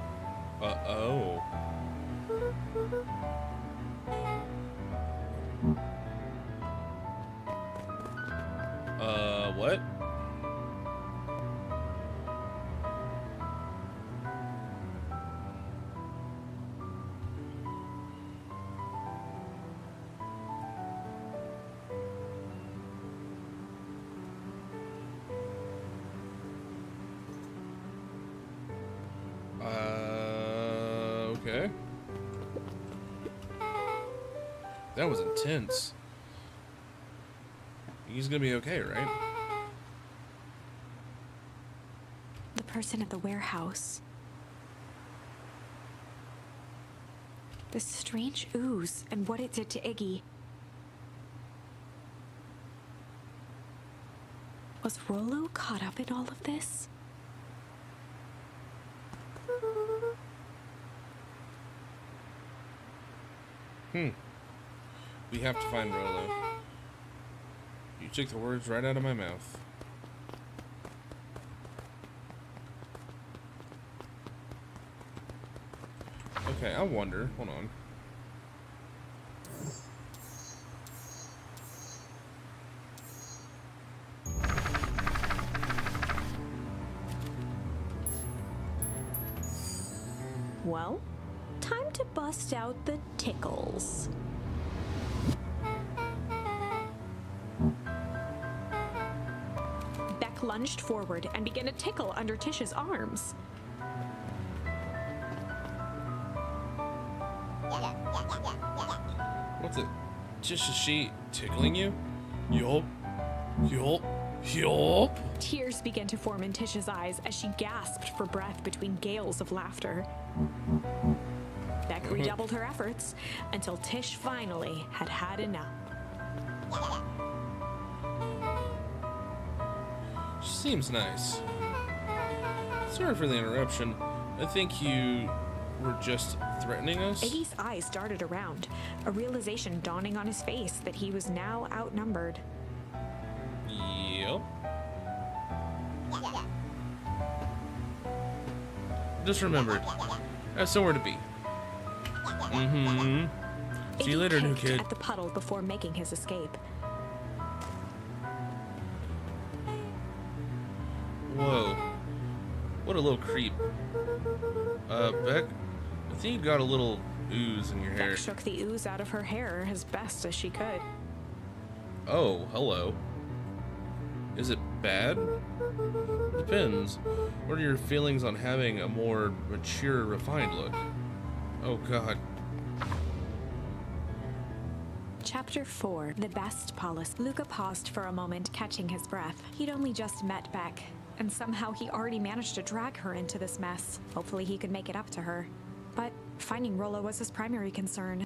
Uh-oh. What? Okay. That was intense. He's gonna be okay, right? The person at the warehouse. the strange ooze and what it did to Iggy. Was Rollo caught up in all of this? We have to find Rollo. You took the words right out of my mouth. Okay, I wonder. Hold on. Well, time to bust out the tickles. Beck lunged forward and began to tickle under Tish's arms. What's it? Tish, is she tickling you? Yup. Yup. Yup. Tears began to form in Tish's eyes as she gasped for breath between gales of laughter. Beck redoubled her efforts until Tish finally had had enough. She seems nice. Sorry for the interruption. I think you were just threatening us? Iggy's eyes darted around, a realization dawning on his face that he was now outnumbered. Yep. Just remembered. I have somewhere to be. See you Iggy later, new kicked kid. at the puddle before making his escape. Whoa. What a little creep. Beck, I think you got a little ooze in your hair. Beck shook the ooze out of her hair as best as she could. Oh, hello. Is it bad? Depends. What are your feelings on having a more mature, refined look? Oh, God. Chapter 4, The Best Policy. Luca paused for a moment, catching his breath. He'd only just met Beck, and somehow he already managed to drag her into this mess. Hopefully he could make it up to her. But finding Rollo was his primary concern.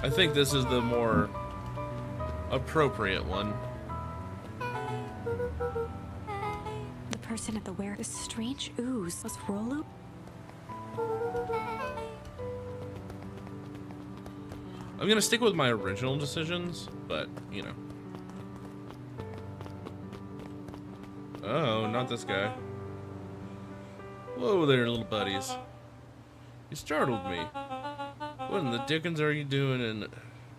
I think this is the more appropriate one. The person at the the strange ooze was Rollo. I'm gonna stick with my original decisions, but, you know. Oh, not this guy. Whoa there, little buddies. You startled me. What in the dickens are you doing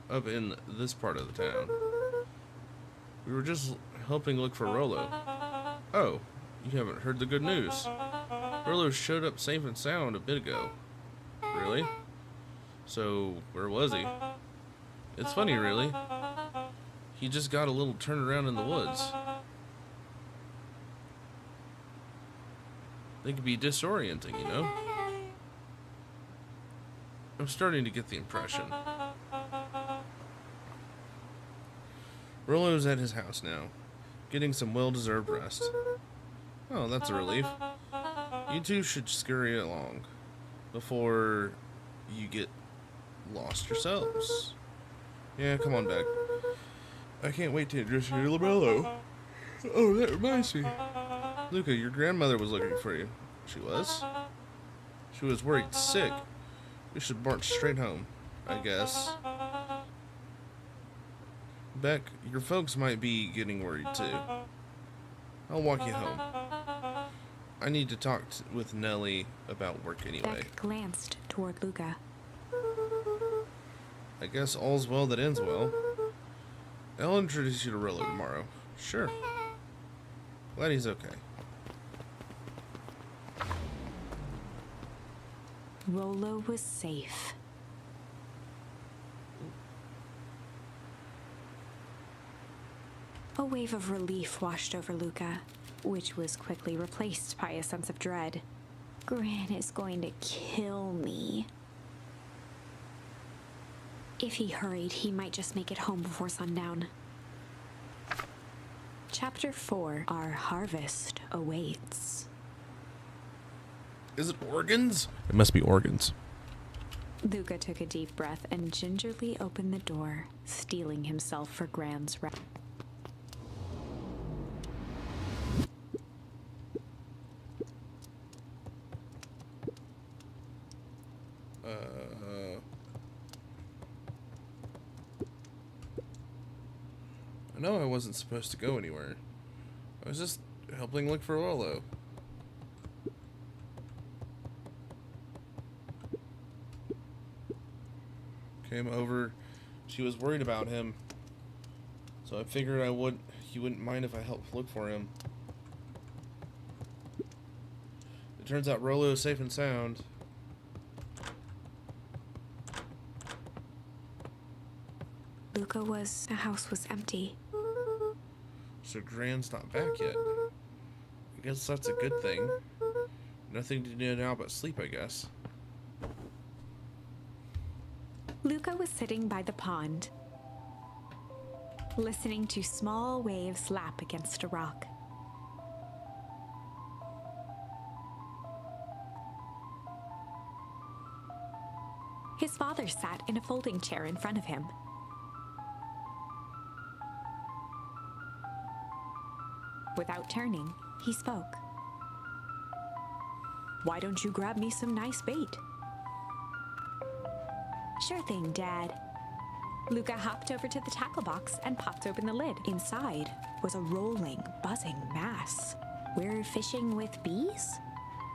up in this part of the town? We were just helping look for Rollo. Oh, you haven't heard the good news. Rollo showed up safe and sound a bit ago. Really? So, where was he? It's funny, really. He just got a little turnaround in the woods. They can be disorienting, you know? I'm starting to get the impression. Rollo's at his house now, getting some well-deserved rest. Oh, that's a relief. You two should scurry along before you get lost yourselves. Yeah, come on back. I can't wait to introduce you to Labello. Oh, that reminds me. Luca, your grandmother was looking for you. She was? She was worried sick. We should march straight home, I guess. Beck, your folks might be getting worried too. I'll walk you home. I need to talk with Nellie about work anyway. Beck glanced toward Luca. I guess all's well that ends well. I'll introduce you to Rollo tomorrow. Sure. Glad he's okay. Rollo was safe. A wave of relief washed over Luca, which was quickly replaced by a sense of dread. Gran is going to kill me. If he hurried, he might just make it home before sundown. Chapter 4. Our harvest awaits. Is it organs? It must be organs. Luca took a deep breath and gingerly opened the door, steeling himself for Gran's wrath. I know I wasn't supposed to go anywhere. I was just helping look for Rollo. Came over. She was worried about him, so I figured he wouldn't mind if I helped look for him. It turns out Rollo is safe and sound. The house was empty. So Gran's not back yet. I guess that's a good thing. Nothing to do now but sleep, I guess. Luca was sitting by the pond, listening to small waves lap against a rock. His father sat in a folding chair in front of him. Without turning, he spoke. "Why don't you grab me some nice bait?" "Sure thing, Dad." Luca hopped over to the tackle box and popped open the lid. Inside was a rolling, buzzing mass. "We're fishing with bees?"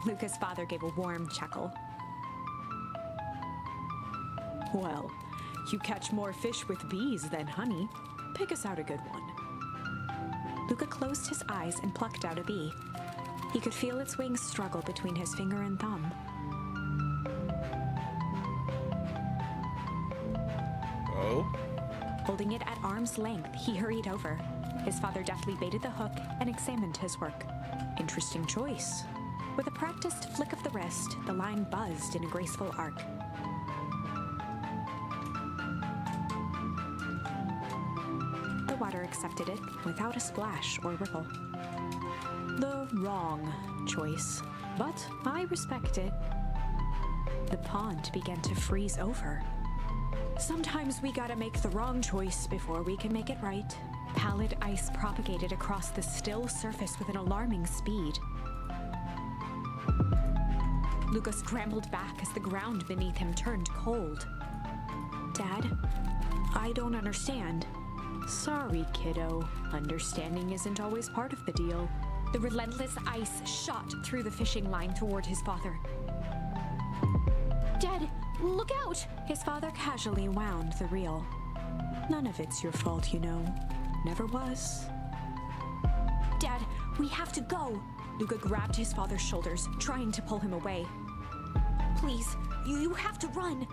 Luca's father gave a warm chuckle. "Well, you catch more fish with bees than honey. Pick us out a good one." Luca closed his eyes and plucked out a bee. He could feel its wings struggle between his finger and thumb. Oh? Holding it at arm's length, he hurried over. His father deftly baited the hook and examined his work. Interesting choice. With a practiced flick of the wrist, the line buzzed in a graceful arc. The water accepted it without a splash or ripple. The wrong choice, but I respect it. The pond began to freeze over. Sometimes we gotta make the wrong choice before we can make it right. Pallid ice propagated across the still surface with an alarming speed. Luca scrambled back as the ground beneath him turned cold. "Dad, I don't understand." "Sorry, kiddo. Understanding isn't always part of the deal." The relentless ice shot through the fishing line toward his father. "Dad, look out!" His father casually wound the reel. "None of it's your fault, you know. Never was." "Dad, we have to go!" Luca grabbed his father's shoulders, trying to pull him away. "Please, you have to run!"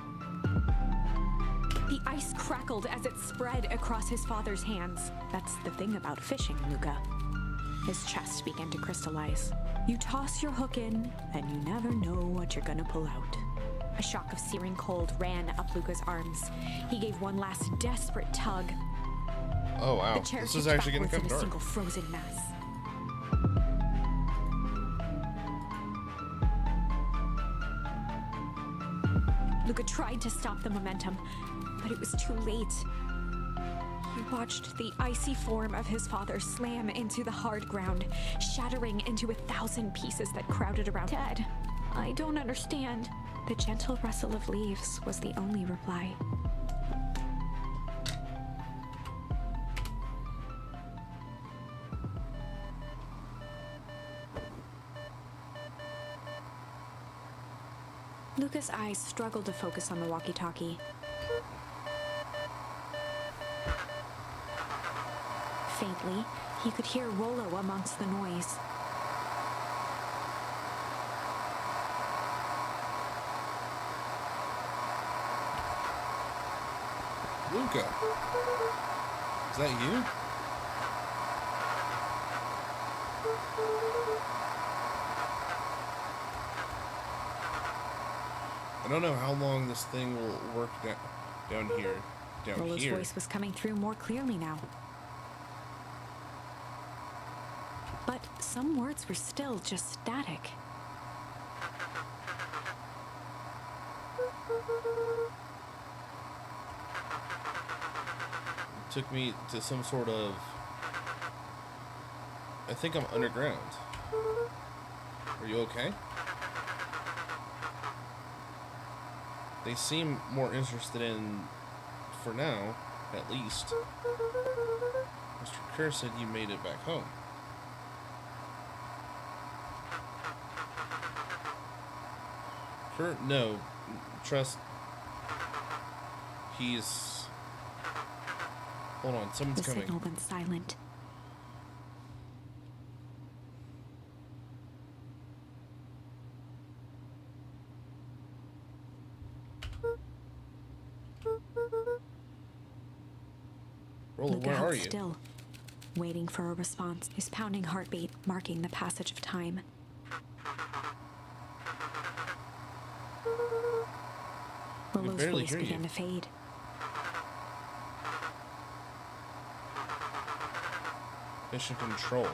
The ice crackled as it spread across his father's hands. That's the thing about fishing, Luca. His chest began to crystallize. You toss your hook in, and you never know what you're gonna pull out. A shock of searing cold ran up Luca's arms. He gave one last desperate tug. Oh wow, The chair this is tipped actually gonna backwards come in a dark. single frozen mass. Luca tried to stop the momentum, but it was too late. He watched the icy form of his father slam into the hard ground, shattering into 1,000 pieces that crowded around. "Dad, I don't understand." The gentle rustle of leaves was the only reply. Luca's eyes struggled to focus on the walkie-talkie. Faintly, he could hear Rollo amongst the noise. Luca, is that you? I don't know how long this thing will work down. Down here. Down Rolo's here. voice was coming through more clearly now. But some words were still just static. It took me to some sort of... I think I'm underground. Are you okay? They seem more interested in, for now, at least. Mr. Kerr said you made it back home. Kerr, no. Trust. He's... Hold on, someone's The coming. signal went silent. Rolo, Luca where held are you? still, waiting for a response, his pounding heartbeat marking the passage of time. Rolo's barely voice hear you. began to fade. Mission control.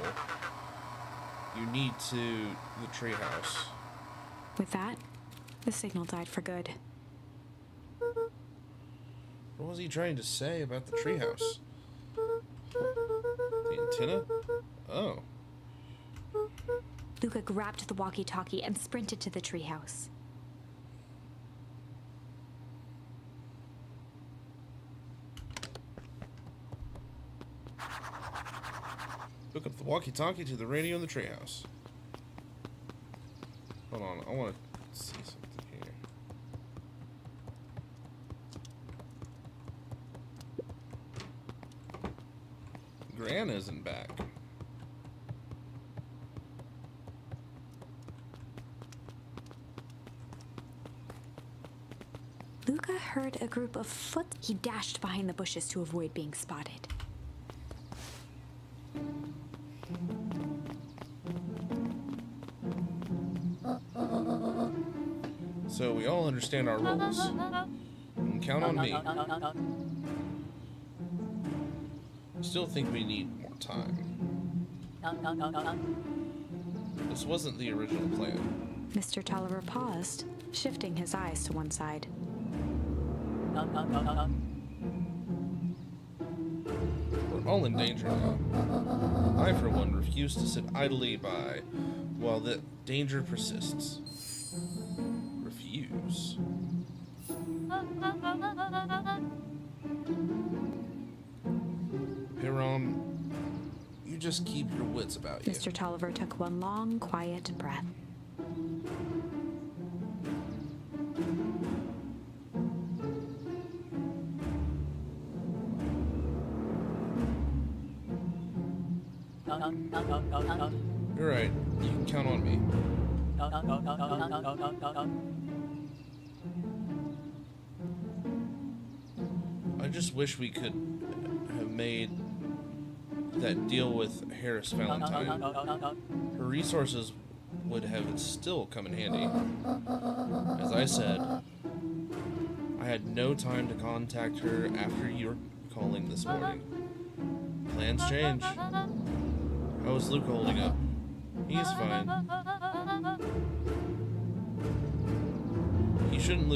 You need to the treehouse. With that, the signal died for good. What was he trying to say about the treehouse? The antenna? Oh. Luca grabbed the walkie-talkie and sprinted to the treehouse. Hook up the walkie-talkie to the radio in the treehouse. Hold on, I want to see something here. Gran isn't back. Luca heard a group of foot. He dashed behind the bushes to avoid being spotted. So we all understand our roles. You can count on me. Still think we need more time. This wasn't the original plan. Mr. Tolliver paused, shifting his eyes to one side. We're all in danger now. I, for one, refuse to sit idly by while the danger persists. Refuse. Piron, you just keep your wits about you. Mr. Tolliver took one long, quiet breath. You're right. You can count on me. I just wish we could have made that deal with Harris Valentine. Her resources would have still come in handy. As I said, I had no time to contact her after your calling this morning. Plans change. How is Luke holding up? He's fine. We shouldn't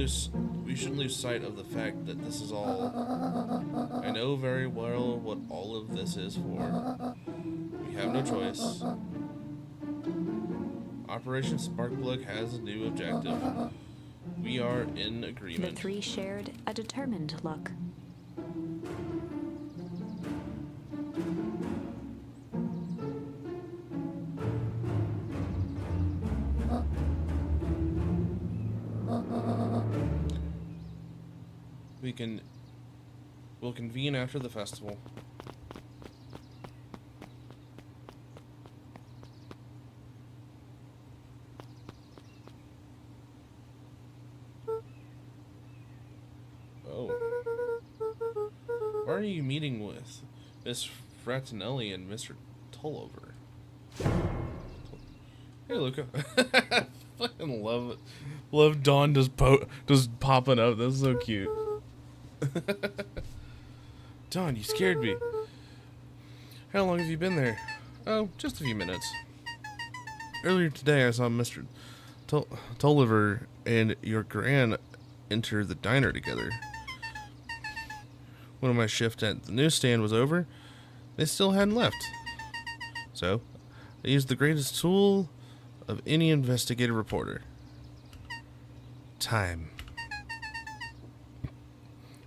lose sight of the fact that this is all... I know very well what all of this is for. We have no choice. Operation Sparkplug has a new objective. We are in The agreement. three shared a determined look. We'll convene after the festival. Oh. Why are you meeting with Miss Frattinelli and Mr. Tolliver? Hey, Luca. Fucking love it. Love Dawn just popping up. That's so cute. Don, you scared me. How long have you been there? Oh, just a few minutes. Earlier today, I saw Mr. Tolliver and your gran enter the diner together. When my shift at the newsstand was over, they still hadn't left. So, I used the greatest tool of any investigative reporter. Time.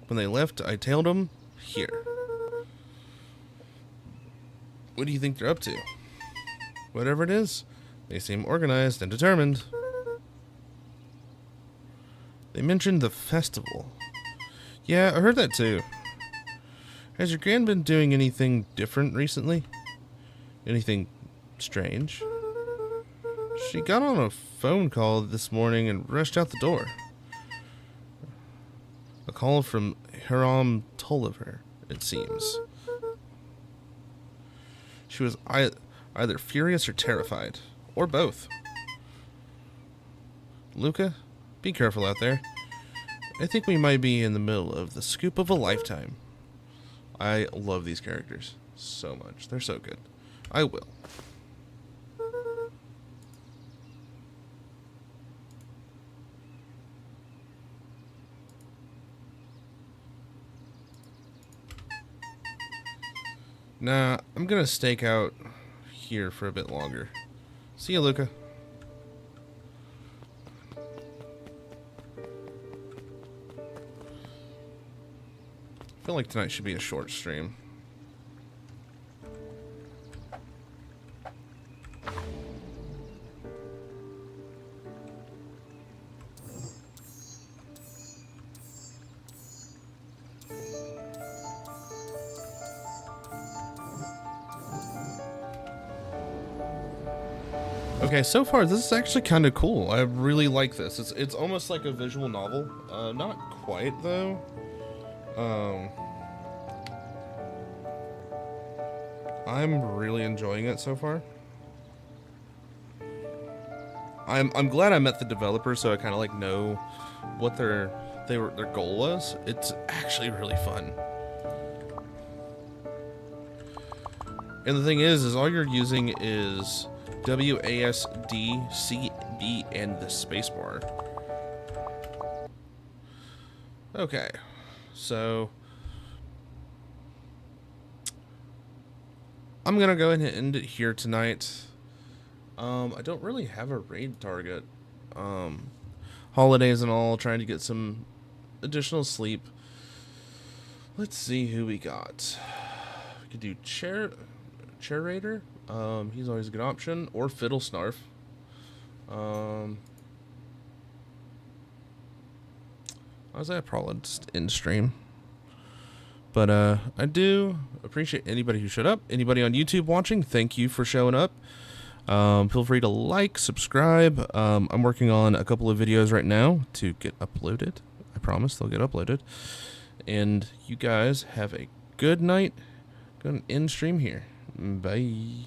When they left, I tailed them here. What do you think they're up to? Whatever it is, they seem organized and determined. They mentioned the festival. Yeah, I heard that too. Has your gran been doing anything different recently? Anything strange? She got on a phone call this morning and rushed out the door. A call from Hiram Tolliver, it seems. She was either furious or terrified, or both. Luca, be careful out there. I think we might be in the middle of the scoop of a lifetime. I love these characters so much. They're so good. I will. Nah, I'm gonna stake out here for a bit longer. See you, Luca. I feel like tonight should be a short stream. Okay, so far this is actually kind of cool. I really like this. It's almost like a visual novel. Not quite though. I'm really enjoying it so far. I'm glad I met the developer, so I kind of like know what their goal was. It's actually really fun. And the thing is all you're using is WASD, C, B, and the spacebar. Okay, so I'm gonna go ahead and end it here tonight. I don't really have a raid target. Holidays and all, trying to get some additional sleep. Let's see who we got. We could do Chair Raider. He's always a good option. Or Fiddle Snarf. I was at probably just end stream. But I do appreciate anybody who showed up. Anybody on YouTube watching, thank you for showing up. Feel free to like, subscribe. I'm working on a couple of videos right now to get uploaded. I promise they'll get uploaded. And you guys have a good night. Going to end stream here. Bye.